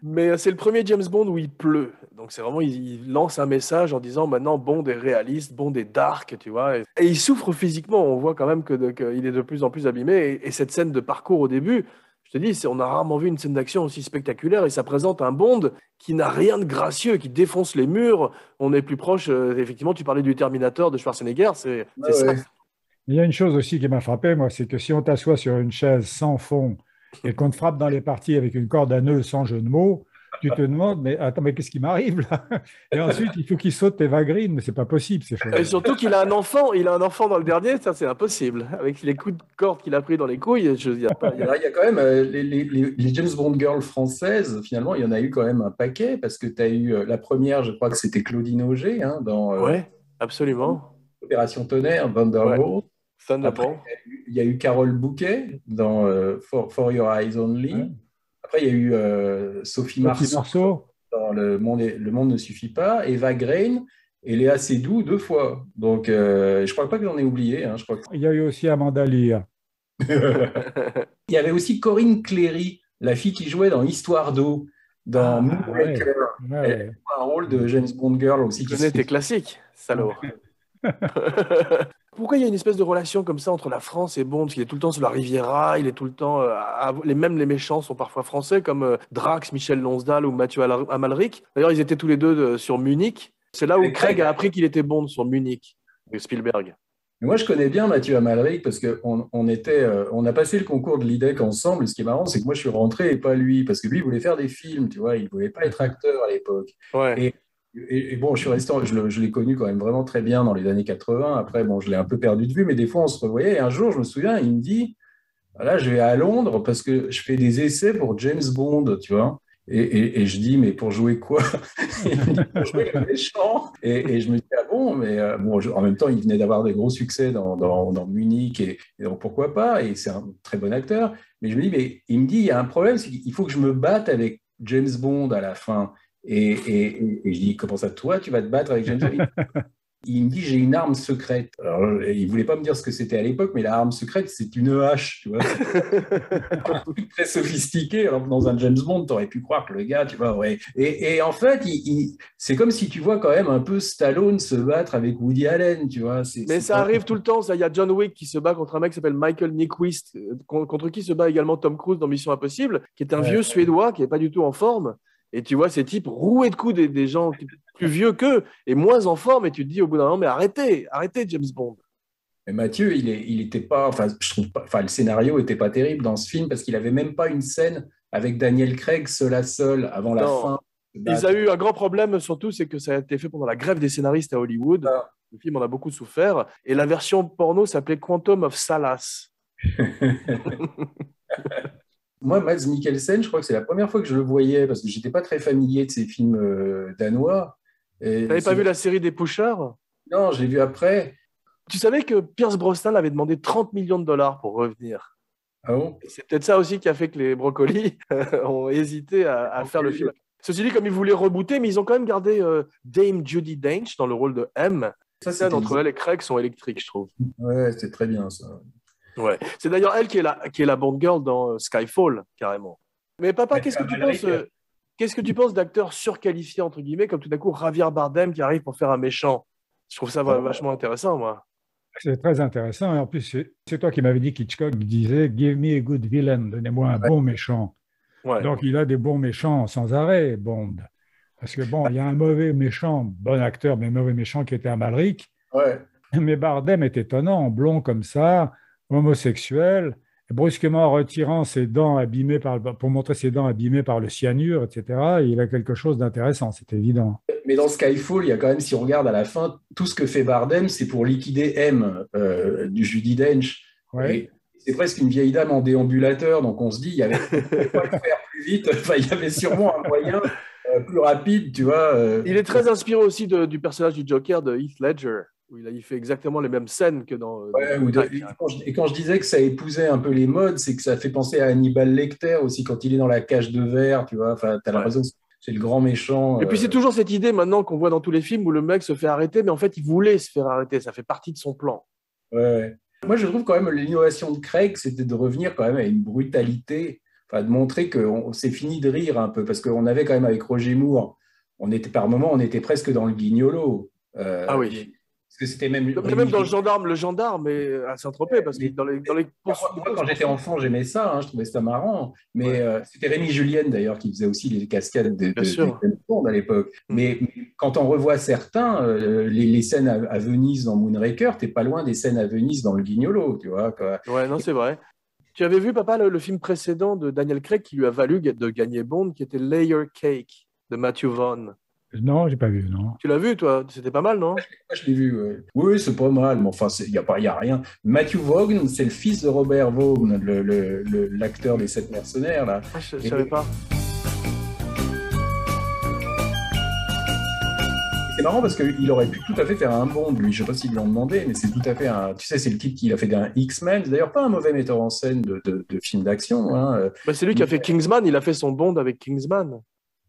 Mais c'est le premier James Bond où il pleut. Donc c'est vraiment, il lance un message en disant maintenant Bond est réaliste, Bond est dark, tu vois. Et il souffre physiquement. On voit quand même qu'il est de plus en plus abîmé. Et cette scène de parcours au début, je te dis, on a rarement vu une scène d'action aussi spectaculaire. Et ça présente un Bond qui n'a rien de gracieux, qui défonce les murs. On est plus proche, effectivement, tu parlais du Terminator de Schwarzenegger, c'est ça. Ouais. Il y a une chose aussi qui m'a frappé, moi, c'est que si on t'assoit sur une chaise sans fond et qu'on te frappe dans les parties avec une corde à nœud sans jeu de mots, tu te demandes, mais attends, mais qu'est-ce qui m'arrive là? Et ensuite, il faut qu'il saute Eva Green, mais c'est pas possible ces choses. Et surtout qu'il a un enfant, dans le dernier, ça c'est impossible. Avec les coups de corde qu'il a pris dans les couilles, il y a pas. Il y a quand même les James Bond girls françaises, finalement, il y en a eu quand même un paquet, parce que tu as eu la première, je crois que c'était Claudine Auger, hein, dans Ouais, absolument. Opération Tonnerre, Thunderbolt. Thunderbolt. Après, il y a eu Carole Bouquet dans For Your Eyes Only. Ouais. Après, il y a eu Sophie Marceau dans Le Monde ne suffit pas, Eva Green et Léa Seydoux 2 fois. Donc, je ne crois pas que j'en ai oublié. Hein, je crois que... Il y a eu aussi Amanda Lear. Il y avait aussi Corinne Cléry, la fille qui jouait dans Histoire d'eau, dans Moonraker. Ouais. Elle a un rôle de James Bond girl aussi. Tu connais tes classiques, salaud. Pourquoi il y a une espèce de relation comme ça entre la France et Bond? Il est tout le temps sur la Riviera, il est tout le temps. Même les méchants sont parfois français, comme Drax, Michel Lonsdal ou Mathieu Amalric. D'ailleurs, ils étaient tous les deux sur Munich. C'est là où Craig a appris qu'il était Bond, sur Munich, de Spielberg. Moi, je connais bien Mathieu Amalric parce qu'on a passé le concours de l'IDEC ensemble. Et ce qui est marrant, c'est que moi, je suis rentré et pas lui, parce que lui, il voulait faire des films, tu vois, il ne voulait pas être acteur à l'époque. Ouais. Et bon, je suis resté, je l'ai connu quand même vraiment très bien dans les années 80. Après, bon, je l'ai un peu perdu de vue, mais des fois, on se revoyait. Et un jour, je me souviens, il me dit, là, je vais à Londres parce que je fais des essais pour James Bond, tu vois. Et je dis, mais pour jouer quoi? Il me dit, pour jouer le méchant. Et je me dis, ah bon, mais bon, en même temps, il venait d'avoir des gros succès dans Munich, et donc pourquoi pas? Et c'est un très bon acteur. Mais je me dis, mais il me dit, il y a un problème, c'est qu'il faut que je me batte avec James Bond à la fin. Et je dis, comment ça, toi, tu vas te battre avec James Bond? Il me dit, j'ai une arme secrète. Alors, il voulait pas me dire ce que c'était à l'époque, mais la arme secrète, c'est une hache, tu vois. C'est un truc très sophistiqué. Alors, dans un James Bond, t'aurais pu croire que le gars, tu vois, ouais. Et en fait, c'est comme si tu vois quand même un peu Stallone se battre avec Woody Allen, tu vois. Mais ça arrive tout le temps. Il y a John Wick qui se bat contre un mec qui s'appelle Michael Nyqvist, contre qui se bat également Tom Cruise dans Mission Impossible, qui est un vieux Suédois qui n'est pas du tout en forme. Et tu vois ces types roués de coups des gens plus vieux qu'eux et moins en forme. Et tu te dis au bout d'un moment, mais arrêtez James Bond. Mais Mathieu, il était pas, enfin, je trouve pas, enfin, le scénario était pas terrible dans ce film parce qu'il avait même pas une scène avec Daniel Craig seul à seul avant la fin. Ils ont eu un grand problème surtout, c'est que ça a été fait pendant la grève des scénaristes à Hollywood. Ah. Le film en a beaucoup souffert. Et la version porno s'appelait Quantum of Solace. Moi, Mads Mikkelsen, je crois que c'est la première fois que je le voyais parce que j'étais pas très familier de ces films danois. T'avais pas vu la série des Pushers? Non, je l'ai vu après. Tu savais que Pierce Brosnan avait demandé 30 millions de dollars pour revenir? Ah bon? Et c'est peut-être ça aussi qui a fait que les Brocolis ont hésité à faire le film. Ceci dit, comme ils voulaient rebooter, mais ils ont quand même gardé Dame Judi Dench dans le rôle de M. Ça, c'est entre elle et Craig sont électriques, je trouve. Ouais, c'était très bien ça. Ouais. C'est d'ailleurs elle qui est la Bond girl dans Skyfall, carrément. Mais papa, qu'est-ce que tu penses d'acteurs surqualifiés, entre guillemets, comme tout d'un coup Javier Bardem qui arrive pour faire un méchant? Je trouve ça vachement intéressant, moi. C'est très intéressant. Et en plus, c'est toi qui m'avais dit qu'Hitchcock disait « Give me a good villain », donnez-moi un bon méchant. Ouais. Donc, il a des bons méchants sans arrêt, Bond. Parce que bon, il y a un mauvais méchant, bon acteur, mais mauvais méchant qui était Amalric. Ouais. Mais Bardem est étonnant, blond comme ça, homosexuel, brusquement retirant ses dents abîmées pour montrer ses dents abîmées par le cyanure, etc. Il a quelque chose d'intéressant, c'est évident. Mais dans Skyfall, il y a quand même, si on regarde à la fin, tout ce que fait Bardem, c'est pour liquider M du Judi Dench. Ouais. C'est presque une vieille dame en déambulateur, donc on se dit, il y avait pas le faire plus vite, enfin, il y avait sûrement un moyen plus rapide, tu vois. Il est très inspiré aussi du personnage du Joker de Heath Ledger, où il fait exactement les mêmes scènes que dans... Ouais, et quand je disais que ça épousait un peu les modes, c'est que ça fait penser à Hannibal Lecter aussi, quand il est dans la cage de verre, tu vois, enfin, t'as l'impression que c'est le grand méchant. Et puis c'est toujours cette idée maintenant qu'on voit dans tous les films où le mec se fait arrêter, mais en fait, il voulait se faire arrêter, ça fait partie de son plan. Ouais. Moi, je trouve quand même l'innovation de Craig, c'était de revenir quand même à une brutalité, enfin de montrer qu'on s'est fini de rire un peu, parce qu'on avait quand même avec Roger Moore, par moments, on était presque dans le guignolo. Ah oui. Parce que c'était même dans le gendarme à Saint-Tropez, parce que dans les moi, quand j'étais enfant, j'aimais ça, hein, je trouvais ça marrant. Mais c'était Rémi Julienne d'ailleurs qui faisait aussi les cascades de James Bond à l'époque. Mais quand on revoit certains, les scènes à Venise dans Moonraker, t'es pas loin des scènes à Venise dans le Guignolo, tu vois. Quoi. Ouais, non, c'est vrai. Tu avais vu, papa, le film précédent de Daniel Craig qui lui a valu de gagner Bond, qui était Layer Cake de Matthew Vaughn. Non, j'ai pas vu, non. Tu l'as vu, toi? C'était pas mal, non? Moi, je l'ai vu, ouais. Oui, c'est pas mal, mais enfin, il y a rien. Matthew Vaughn, c'est le fils de Robert Vaughn, l'acteur des 7 mercenaires, là. Ah, je savais pas. C'est marrant parce qu'il aurait pu tout à fait faire un Bond, lui. Je sais pas s'ils lui ont demandé, mais c'est tout à fait un... Tu sais, c'est le type qui a fait un X-Men. C'est d'ailleurs pas un mauvais metteur en scène de films d'action. Hein. Bah, c'est lui qui a fait Kingsman. Il a fait son Bond avec Kingsman.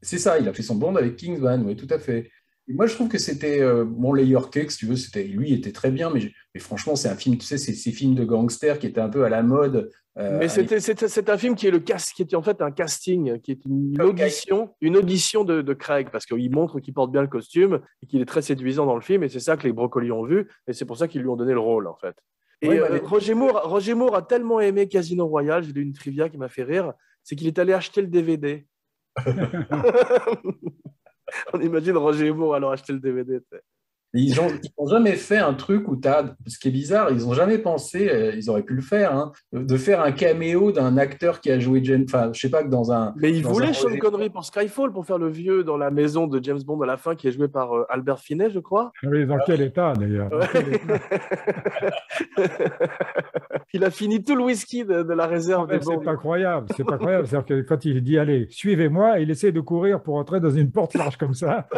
C'est ça, il a fait son Bond avec Kingsman, oui, tout à fait. Et moi, je trouve que c'était... bon, Layer Cake, si tu veux, lui, était très bien, mais franchement, c'est un film, tu sais, c'est ces films de gangsters qui étaient un peu à la mode. Mais c'est un film qui était en fait un casting, qui est une audition de Craig, parce qu'il montre qu'il porte bien le costume et qu'il est très séduisant dans le film, et c'est ça que les Brocolis ont vu, et c'est pour ça qu'ils lui ont donné le rôle, en fait. Et Roger Moore a tellement aimé Casino Royale, j'ai lu une trivia qui m'a fait rire, c'est qu'il est allé acheter le DVD. On imagine Roger Moore alors acheter le DVD. Ils n'ont jamais fait un truc où ce qui est bizarre, ils n'ont jamais pensé, ils auraient pu le faire, hein, de faire un caméo d'un acteur qui a joué enfin, je sais pas que dans un. Mais ils voulaient Sean Connery pour Skyfall, pour faire le vieux dans la maison de James Bond à la fin, qui est joué par Albert Finney, je crois. Oui, dans quel état d'ailleurs? Il a fini tout le whisky de la réserve. C'est pas croyable, c'est pas croyable. C'est-à-dire que quand il dit allez, suivez-moi, il essaie de courir pour entrer dans une porte large comme ça.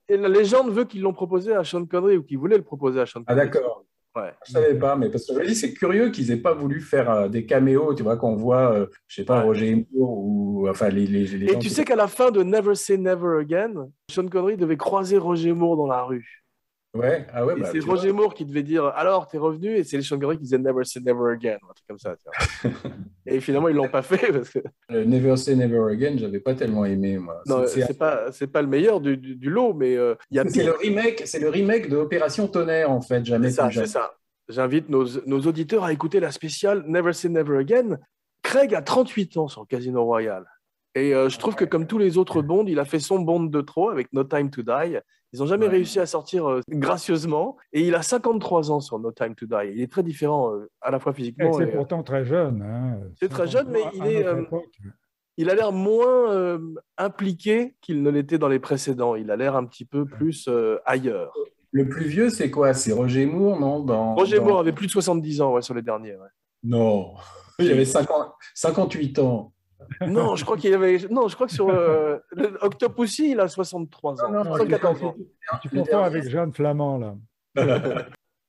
Et la légende veut qu'ils l'ont proposé à Sean Connery, ou qu'ils voulaient le proposer à Sean Connery. Ah d'accord. Ouais. Je savais pas, mais parce que je me dis, c'est curieux qu'ils aient pas voulu faire des caméos, tu vois, qu'on voit, je sais pas, Roger Moore ou enfin les gens. Et tu sais qu'à la fin de Never Say Never Again, Sean Connery devait croiser Roger Moore dans la rue. Ouais, ah ouais, Et bah, c'est tu Roger Moore qui devait dire alors, t'es revenu, et c'est les Sean Connery qui disaient Never say never again, un truc comme ça. Tu vois. Et finalement, ils l'ont pas fait parce que vois, le Never Say Never Again, j'avais pas tellement aimé, moi. non, c'est pas le meilleur du lot, mais il y a C'est pire. le remake de Opération Tonnerre, en fait, C'est jamais plus ça, c'est jamais. ça. J'invite nos auditeurs à écouter la spéciale Never say never again. Craig a 38 ans sur Casino Royale. Et je trouve que comme tous les autres Bond, il a fait son Bond de trop avec No Time to Die. Ils n'ont jamais Ouais. réussi à sortir gracieusement. Et il a 53 ans sur No Time to Die. Il est très différent à la fois Et physiquement c'est et... pourtant très jeune. Hein. c'est très jeune, mais À notre époque. il a l'air moins impliqué qu'il ne l'était dans les précédents. Il a l'air un petit peu plus ailleurs. Le plus vieux, c'est quoi? C'est Roger Moore, non? Roger Moore avait plus de 70 ans sur les derniers. Ouais. Non, il avait 58 ans. Non, je crois qu'il avait. Non, je crois que sur Octopussy, il a 63 ans. Non, non, 74 ans. Tu confonds avec Jeanne Flamand, là.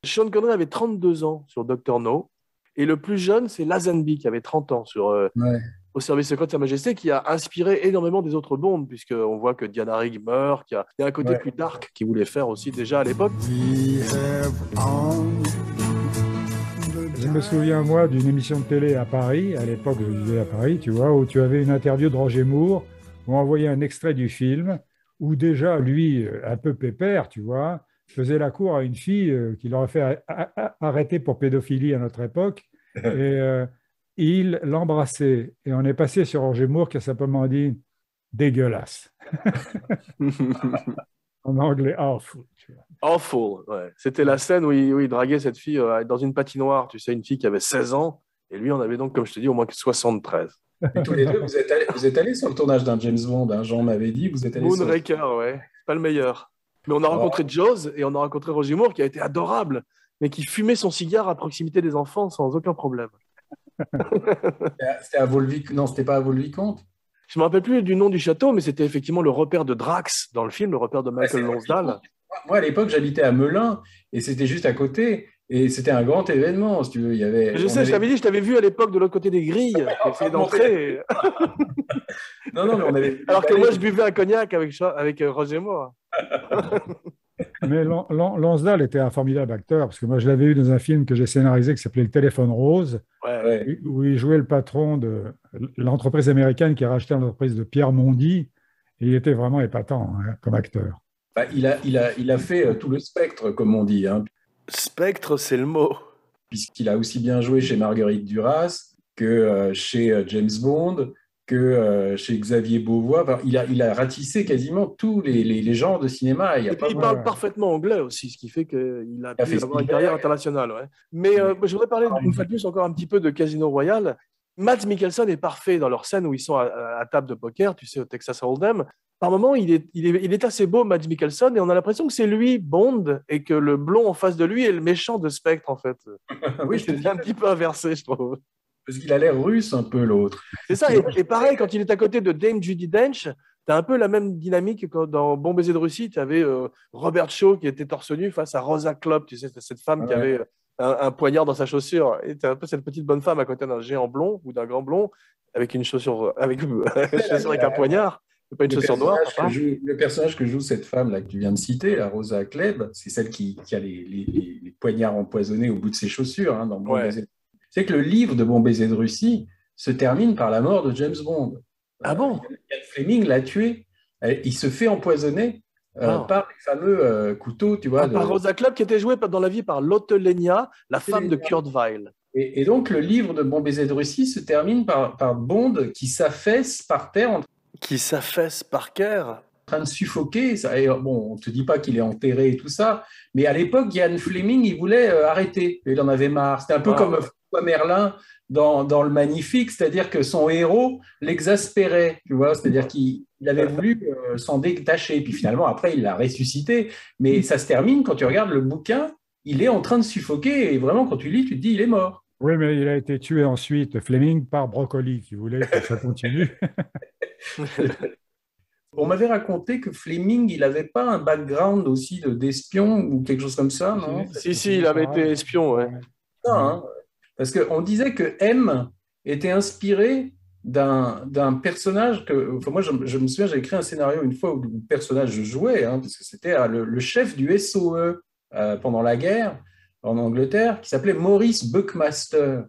Sean Connery avait 32 ans sur Dr. No. Et le plus jeune, c'est Lazenby, qui avait 30 ans sur Ouais. Au service secret de Sa Majesté, qui a inspiré énormément des autres Bonds, puisqu'on voit que Diana Rigg meurt, qu'il y a un côté Ouais. plus dark qu'il voulait faire aussi déjà à l'époque. Je me souviens, moi, d'une émission de télé à Paris, à l'époque je vivais à Paris, tu vois, où tu avais une interview de Roger Moore, où on envoyait un extrait du film, où déjà, lui, un peu pépère, tu vois, faisait la cour à une fille qu'il aurait fait arrêter pour pédophilie à notre époque, et il l'embrassait. Et on est passé sur Roger Moore qui a simplement dit « dégueulasse ». En anglais, awful. Tu vois. Awful, ouais. C'était la scène où il draguait cette fille dans une patinoire, tu sais, une fille qui avait 16 ans, et lui, on avait donc, comme je te dis, au moins 73. Et tous les deux, vous êtes allés sur le tournage d'un James Bond, hein, Jean m'avait dit, vous êtes allés sur... Moonraker, ouais, pas le meilleur. Mais on a rencontré Jaws et on a rencontré Roger Moore qui a été adorable, mais qui fumait son cigare à proximité des enfants sans aucun problème. C'était à Volvic... Non, c'était pas à Volvicomte. Je me rappelle plus du nom du château, mais c'était effectivement le repère de Drax dans le film, le repère de Michael Lonsdale. Moi, à l'époque, j'habitais à Melun et c'était juste à côté. Et c'était un grand événement, si tu veux. Il y avait, Je sais, je t'avais dit, je t'avais vu à l'époque de l'autre côté des grilles, essayer d'entrer. Non, non, mais on avait... Alors que moi, je buvais un cognac avec Roger Moore. Mais Lonsdale était un formidable acteur, parce que moi, je l'avais eu dans un film que j'ai scénarisé qui s'appelait Le Téléphone Rose, Ouais. où il jouait le patron de l'entreprise américaine qui a racheté l'entreprise de Pierre Mondy, et il était vraiment épatant comme acteur. Bah, il a fait tout le spectre, comme on dit, hein, Spectre, c'est le mot. puisqu'il a aussi bien joué chez Marguerite Duras que chez James Bond, que chez Xavier Beauvois. Enfin, il a ratissé quasiment tous les genres de cinéma. Et puis, il parle parfaitement anglais aussi, ce qui fait qu'il a pu fait avoir une carrière internationale. Ouais. Mais je voudrais parler une fois de plus encore un petit peu de Casino Royale. Mads Mikkelsen est parfait dans leur scène où ils sont à table de poker, tu sais, au Texas Hold'em. Par moments, il est assez beau, Mads Mikkelsen, et on a l'impression que c'est lui, Bond, et que le blond en face de lui est le méchant de Spectre, en fait. Oui, c'est un petit peu inversé, je trouve. Parce qu'il a l'air russe un peu, l'autre. C'est ça, et pareil, quand il est à côté de Dame Judi Dench, tu as un peu la même dynamique que dans Bon baiser de Russie, tu avais Robert Shaw qui était torse nu face à Rosa Klopp, tu sais, cette femme qui avait un poignard dans sa chaussure, et tu as un peu cette petite bonne femme à côté d'un géant blond ou d'un grand blond avec une chaussure avec un poignard. C'est pas une chaussure noire. Le personnage que joue cette femme-là que tu viens de citer, la Rosa Klebb, c'est celle qui a les poignards empoisonnés au bout de ses chaussures. Hein, dans Bon baiser. C'est que le livre de Bon baiser de Russie se termine par la mort de James Bond. Ah bon? Ian Fleming l'a tué. Il se fait empoisonner par les fameux couteaux, tu vois. Par Rosa Klopp qui était jouée dans la vie par Lotte Lenya, la femme de Kurt Weill. Et donc le livre de Bon baiser de Russie se termine par Bond qui s'affaisse par terre qui s'affaisse par terre, en train de suffoquer. Et bon, on ne te dit pas qu'il est enterré et tout ça, mais à l'époque, Ian Fleming, il voulait arrêter. Il en avait marre. C'était un peu comme François Merlin dans Le Magnifique, c'est-à-dire que son héros l'exaspérait, tu vois, c'est-à-dire qu'il avait voulu s'en détacher. Puis finalement, après, il l'a ressuscité. Mais ça se termine, quand tu regardes le bouquin, il est en train de suffoquer. Et vraiment, quand tu lis, tu te dis, il est mort. Oui, mais il a été tué ensuite, Fleming, par Broccoli, qui voulait que ça continue. On m'avait raconté que Fleming, il n'avait pas un background aussi d'espion ou quelque chose comme ça, non? Si, il avait été espion, ouais. Non, hein, parce qu'on disait que M était inspiré d'un personnage que... Enfin, moi, je me souviens, j'ai écrit un scénario une fois où le personnage jouait, hein, parce que c'était le chef du SOE. pendant la guerre en Angleterre, qui s'appelait Maurice Buckmaster.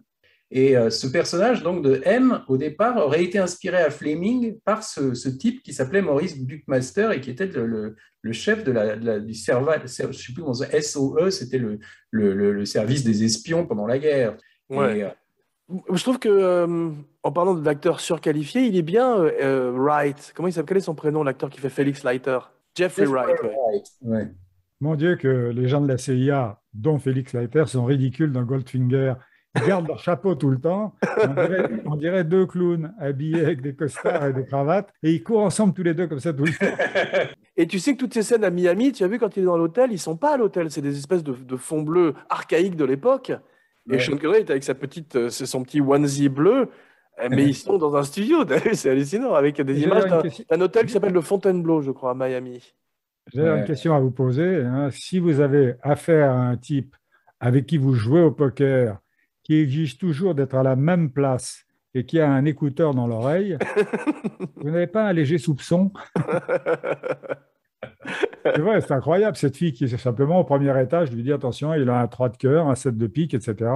Et ce personnage donc de M, au départ, aurait été inspiré à Fleming par ce type qui s'appelait Maurice Buckmaster et qui était le chef du SOE, c'était le service des espions pendant la guerre. Ouais. Et, Je trouve que, en parlant d'acteur surqualifié, il est bien Wright. Comment il s'appelle? Quel est son prénom, l'acteur qui fait Felix Leiter? Jeffrey Wright. Ouais. ouais. Mon Dieu, que les gens de la CIA, dont Félix Leiter, sont ridicules dans Goldfinger. Ils gardent leur chapeau tout le temps. On dirait deux clowns habillés avec des costards et des cravates. Et ils courent ensemble tous les deux comme ça tout le temps. Et tu sais que toutes ces scènes à Miami, tu as vu quand il est dans l'hôtel, ils sont pas à l'hôtel, c'est des espèces de fond bleu archaïques de l'époque. Et Ouais. Sean Connery est avec son petit onesie bleu, mais ils sont dans un studio, t'as vu, c'est hallucinant, avec des J'ai images une question. d'un hôtel qui s'appelle le Fontainebleau, je crois, à Miami. J'ai Ouais. une question à vous poser. Hein. Si vous avez affaire à un type avec qui vous jouez au poker, qui exige toujours d'être à la même place et qui a un écouteur dans l'oreille, vous n'avez pas un léger soupçon? C'est vrai, c'est incroyable. Cette fille qui est simplement au premier étage lui dit attention, il a un 3 de cœur, un 7 de pique, etc.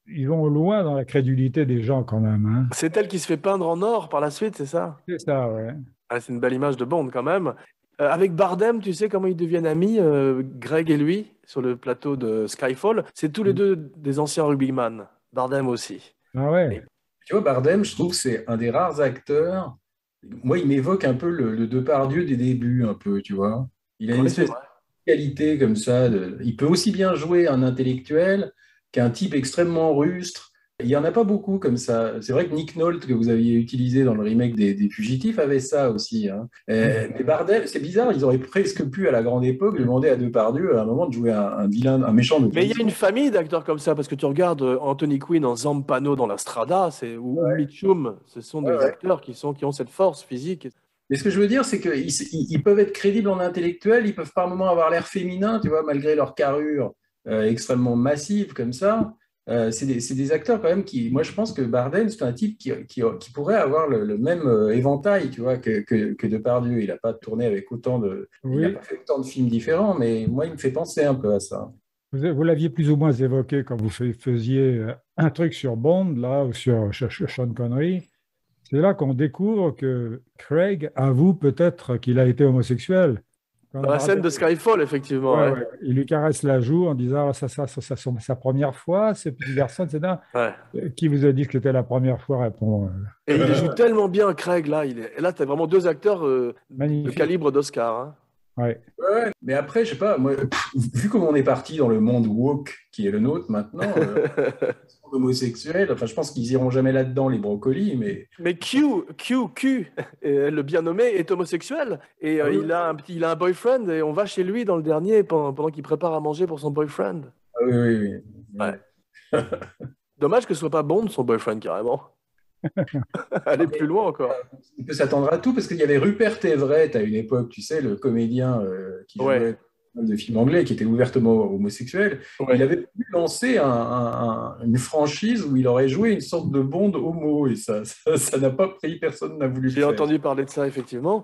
Ils vont loin dans la crédulité des gens quand même. Hein. C'est elle qui se fait peindre en or par la suite, c'est ça? C'est ça, ouais. Ah, c'est une belle image de Bond quand même. Avec Bardem, tu sais comment ils deviennent amis, Greg et lui, sur le plateau de Skyfall. C'est tous les deux des anciens rugbyman. Bardem aussi. Ah ouais. Tu vois, Bardem, je trouve que c'est un des rares acteurs. Moi, il m'évoque un peu le Depardieu des débuts, un peu, tu vois. Il a une Ouais, c'est espèce vrai. de qualité comme ça. Il peut aussi bien jouer un intellectuel qu'un type extrêmement rustre. Il n'y en a pas beaucoup comme ça. C'est vrai que Nick Nolte, que vous aviez utilisé dans le remake des Fugitifs, avait ça aussi. Hein. Mais Bardem, c'est bizarre, ils auraient presque pu, à la grande époque, demander à Depardieu, à un moment, de jouer un vilain, un méchant de Mais il y a une famille d'acteurs comme ça, parce que tu regardes Anthony Quinn en Zampano dans La Strada, ou Mitchum, ce sont des Ouais, ouais. acteurs qui ont cette force physique. Mais ce que je veux dire, c'est qu'ils peuvent être crédibles en intellectuel, ils peuvent par moments avoir l'air féminin, tu vois, malgré leur carrure extrêmement massive comme ça. C'est des acteurs quand même qui, moi je pense que Bardem, c'est un type qui pourrait avoir le même éventail, tu vois, que Depardieu. Il n'a pas tourné avec il n'a Oui, pas fait autant de films différents, mais moi il me fait penser un peu à ça. vous l'aviez plus ou moins évoqué quand vous faisiez un truc sur Bond, là, ou sur Sean Connery. C'est là qu'on découvre que Craig avoue peut-être qu'il a été homosexuel. Quand Dans la scène de Skyfall, effectivement. Ouais, Ouais. ouais. Il lui caresse la joue en disant ça, sa première fois, ce petit garçon, etc. Ouais. Qui vous a dit que c'était la première fois? Répond Et il joue tellement bien, Craig, là. Et là, tu as vraiment deux acteurs de magnifique. calibre d'Oscar. Hein. Ouais. Ouais, mais après, je sais pas, moi, vu comment on est parti dans le monde woke qui est le nôtre maintenant, homosexuel, enfin je pense qu'ils iront jamais là-dedans, les brocolis, mais Mais Q, le bien nommé, est homosexuel. Et Ah oui. il a un boyfriend. Et on va chez lui dans le dernier pendant qu'il prépare à manger pour son boyfriend. ah oui, oui, oui. Ouais. Dommage que ce soit pas Bond, son boyfriend, carrément. Aller plus loin encore. On peut s'attendre à tout parce qu'il y avait Rupert Everett à une époque, tu sais, le comédien qui jouait Ouais. de films anglais, qui était ouvertement homosexuel. Ouais. Il avait pu lancer une franchise où il aurait joué une sorte de Bond homo et ça n'a pas pris, personne n'a voulu le J'ai faire. entendu parler de ça, effectivement.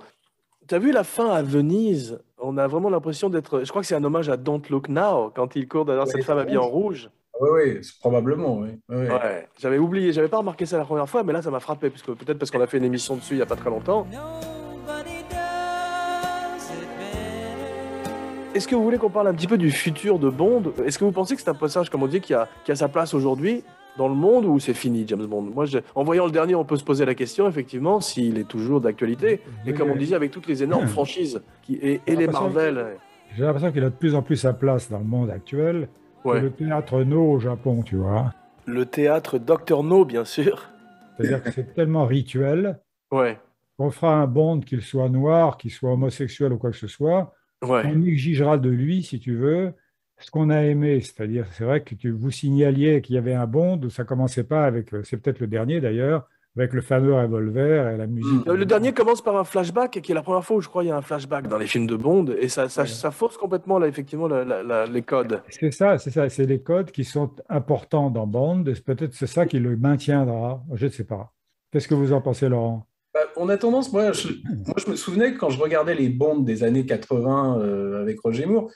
Tu as vu la fin à Venise? On a vraiment l'impression d'être. Je crois que c'est un hommage à Don't Look Now, quand il court derrière Ouais, cette femme habillée en rouge. Oui, oui, probablement, oui. Ouais. Ouais, j'avais oublié, j'avais pas remarqué ça la première fois, mais là ça m'a frappé, peut-être parce qu'on a fait une émission dessus il y a pas très longtemps. Nobody does it better. Est-ce que vous voulez qu'on parle un petit peu du futur de Bond? Est-ce que vous pensez que c'est un passage, comme on dit, qui a sa place aujourd'hui dans le monde ou c'est fini, James Bond? Moi, en voyant le dernier, on peut se poser la question, effectivement, s'il est toujours d'actualité. Et comme on disait, avec toutes les énormes franchises et les Marvel. J'ai l'impression qu'il a de plus en plus sa place dans le monde actuel. Ouais. C'est le théâtre No au Japon, tu vois. Le théâtre Dr. No, bien sûr. C'est-à-dire que c'est tellement rituel Ouais, qu'on fera un Bond, qu'il soit noir, qu'il soit homosexuel ou quoi que ce soit. ouais. On exigera de lui, si tu veux, ce qu'on a aimé. C'est-à-dire, c'est vrai que vous signaliez qu'il y avait un Bond, ça commençait pas avec, c'est peut-être le dernier d'ailleurs, avec le fameux revolver et la musique. Le dernier commence par un flashback, qui est la première fois où je crois qu'il y a un flashback dans les films de Bond, et ça fausse complètement, là, effectivement, les codes. C'est ça, c'est les codes qui sont importants dans Bond, et peut-être c'est ça qui le maintiendra, je ne sais pas. Qu'est-ce que vous en pensez, Laurent? Bah, on a tendance, moi je me souvenais que quand je regardais les Bonds des années 80 avec Roger Moore,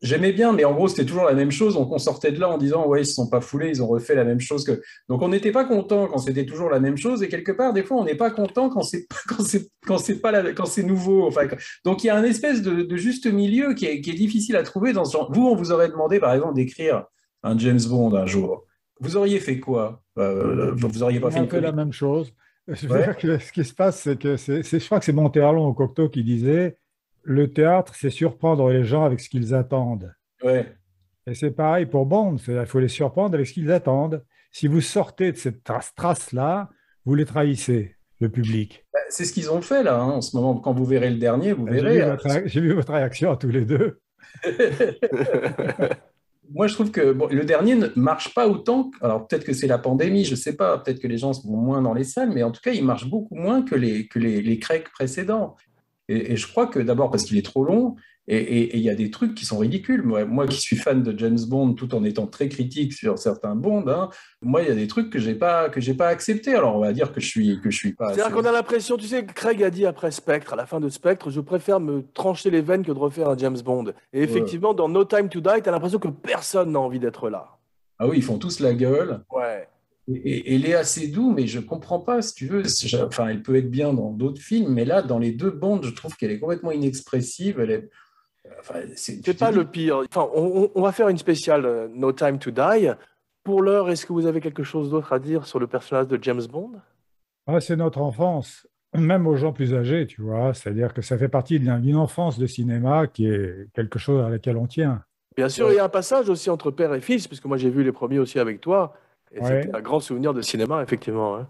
j'aimais bien, mais en gros c'était toujours la même chose, donc on sortait de là en disant ouais, ils se sont pas foulés, ils ont refait la même chose que... Donc on n'était pas content quand c'était toujours la même chose, et quelque part des fois on n'est pas content quand c'est nouveau. Enfin, donc il y a un espèce de juste milieu qui est difficile à trouver dans ce genre. Vous, on vous aurait demandé par exemple d'écrire un James Bond un jour. Vous auriez fait quoi? Vous auriez pas fait un une peu la comédie? même chose. Je veux Ouais. dire que ce qui se passe, c'est que je crois que c'est Monterlon au Cocteau qui disait le théâtre, c'est surprendre les gens avec ce qu'ils attendent. Ouais. Et c'est pareil pour Bond, il faut les surprendre avec ce qu'ils attendent. Si vous sortez de cette trace-là, vous les trahissez, le public. Bah, c'est ce qu'ils ont fait là, hein, en ce moment. Quand vous verrez le dernier, vous verrez. J'ai vu votre réaction à tous les deux. Moi, je trouve que bon, le dernier ne marche pas autant. Alors, peut-être que c'est la pandémie, je ne sais pas. Peut-être que les gens vont moins dans les salles, mais en tout cas, il marche beaucoup moins que les Craig précédents. Et je crois que d'abord parce qu'il est trop long, et il y a des trucs qui sont ridicules. Moi qui suis fan de James Bond, tout en étant très critique sur certains Bonds, hein, moi, il y a des trucs que j'ai pas acceptés. Alors, on va dire que je suis pas C'est-à-dire assez... qu'on a l'impression, tu sais, Craig a dit après Spectre, à la fin de Spectre, je préfère me trancher les veines que de refaire un James Bond. Et effectivement, dans No Time to Die, tu as l'impression que personne n'a envie d'être là. Ah oui, ils font tous la gueule. Ouais. Et Léa Seydoux, mais je comprends pas, si tu veux. Enfin, elle peut être bien dans d'autres films, mais là, dans les deux Bonds, je trouve qu'elle est complètement inexpressive. Enfin, C'est pas le pire. Enfin, on va faire une spéciale No Time to Die. Pour l'heure, est-ce que vous avez quelque chose d'autre à dire sur le personnage de James Bond? Ah, c'est notre enfance, même aux gens plus âgés, tu vois. C'est-à-dire que ça fait partie d'une enfance de cinéma qui est quelque chose à laquelle on tient. Bien sûr, il y a un passage aussi entre père et fils, puisque moi j'ai vu les premiers aussi avec toi. Et Ouais. c'était un grand souvenir de cinéma, effectivement. Hein.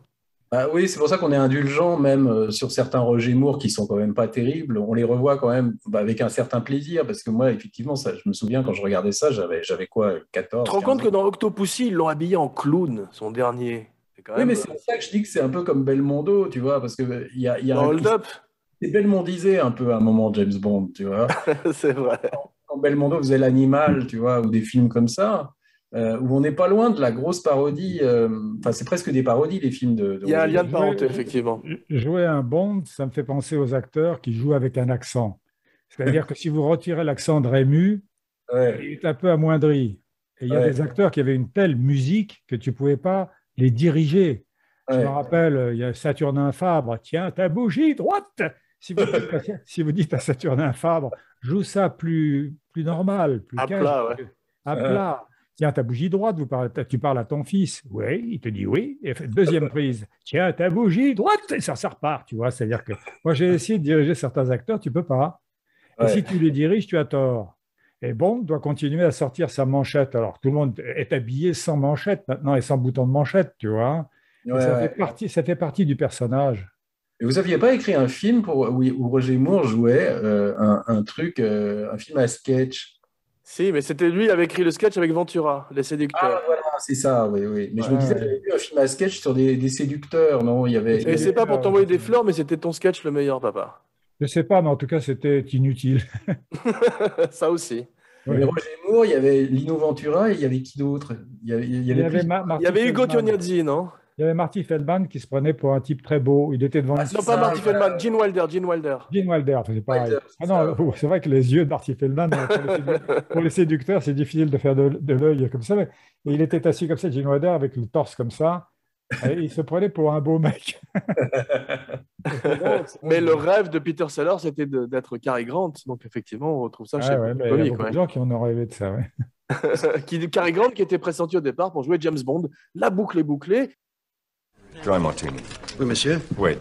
Bah oui, c'est pour ça qu'on est indulgent, même sur certains Roger Moore qui sont quand même pas terribles. On les revoit quand même avec un certain plaisir, parce que moi, effectivement, ça, je me souviens quand je regardais ça, j'avais quoi, 14, Tu te rends 15 compte ans. que dans Octopussy, ils l'ont habillé en clown, son dernier. C'est quand Oui, même mais c'est pour ça que je dis que c'est un peu comme Belmondo, tu vois, parce que il y a dans Hold Up. c'est Belmondisé un peu à un moment, James Bond, tu vois. C'est vrai. Quand Belmondo faisait l'animal, tu vois, ou des films comme ça, où on n'est pas loin de la grosse parodie. Enfin, c'est presque des parodies, les films de Il y a un Roger lien de Moore. parenté, effectivement. Jouer un Bond, ça me fait penser aux acteurs qui jouent avec un accent. C'est-à-dire que si vous retirez l'accent de Rému, Ouais, il est un peu amoindri. Et il y a ouais, des acteurs qui avaient une telle musique que tu ne pouvais pas les diriger. Je me ouais. rappelle, il y a Saturnin Fabre, tiens, ta bougie droite. Si vous dites à Saturnin Fabre, joue ça plus normal, plus À calme, plat, ouais. à plat. Tiens, ta bougie droite, tu parles à ton fils. Oui, il te dit oui. Et deuxième prise. Tiens, ta bougie droite. Et ça repart, tu vois. C'est-à-dire que moi, j'ai essayé de diriger certains acteurs, tu ne peux pas. Et Ouais. si tu les diriges, tu as tort. Et Bond doit continuer à sortir sa manchette. Alors, tout le monde est habillé sans manchette maintenant et sans bouton de manchette, tu vois. Et Ouais, ça ouais. fait partie du personnage. Et vous n'aviez pas écrit un film où Roger Moore jouait un truc, un film à sketch? Si, mais c'était lui qui avait écrit le sketch avec Ventura, Les Ah, Séducteurs. voilà, c'est ça, oui, oui. Mais je me Ouais, disais, ouais. j'avais vu un film à sketch sur des séducteurs, non? Et c'est pas pour t'envoyer des fleurs, mais c'était ton sketch le meilleur, papa. Je ne sais pas, mais en tout cas, c'était inutile. Ça aussi. Il y avait Ouais. Roger Moore, il y avait Lino Ventura, et il y avait qui d'autre? Il y avait plus... Il y avait Hugo Tognazzi, non? Il y avait Marty Feldman qui se prenait pour un type très beau. Il était devant une... c'est Non, pas ça, Marty voilà. Feldman, Gene Wilder, Gene Wilder. Gene Wilder, c'est pareil. Wilder, c'est Ah non, c'est vrai que les yeux de Marty Feldman, pour les séducteurs, c'est difficile de faire de l'œil comme ça. Mais il était assis comme ça, Gene Wilder, avec le torse comme ça. Et il se prenait pour un beau mec. Mais le rêve de Peter Sellers, c'était d'être Cary Grant. Donc, effectivement, on retrouve ça chez Ouais, mais il y a comique. beaucoup de gens qui en ont rêvé de ça. Ouais. Cary Grant qui était pressenti au départ pour jouer James Bond. La boucle est bouclée. Dry martini. Oui, monsieur. Wait.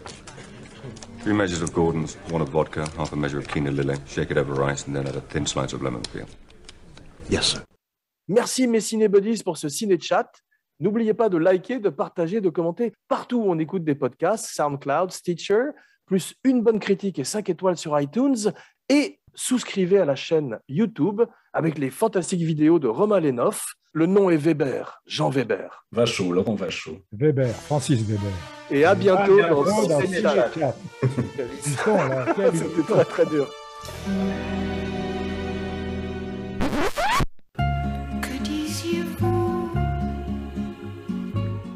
3 measures of Gordon's, 1 of vodka, half a measure of Kina Lily. Shake it over rice and then add a thin slice of lemon peel. Yes, sir. Merci mes cinébuddies pour ce ciné-chat. N'oubliez pas de liker, de partager, de commenter partout où on écoute des podcasts, SoundCloud, Stitcher, plus une bonne critique et 5 étoiles sur iTunes. Et souscrivez à la chaîne YouTube avec les fantastiques vidéos de Romain Lenoff. Le nom est Weber, Jean Weber. Vachot, Laurent Vachot. Weber, Francis Weber. Et à bientôt bientôt dans dans Ciné-Chat. Ciné-Chat. Ils sont là. C'était très très dur. Que disiez-vous?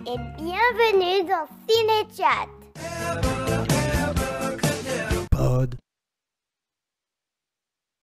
Et bienvenue dans Ciné-Chat.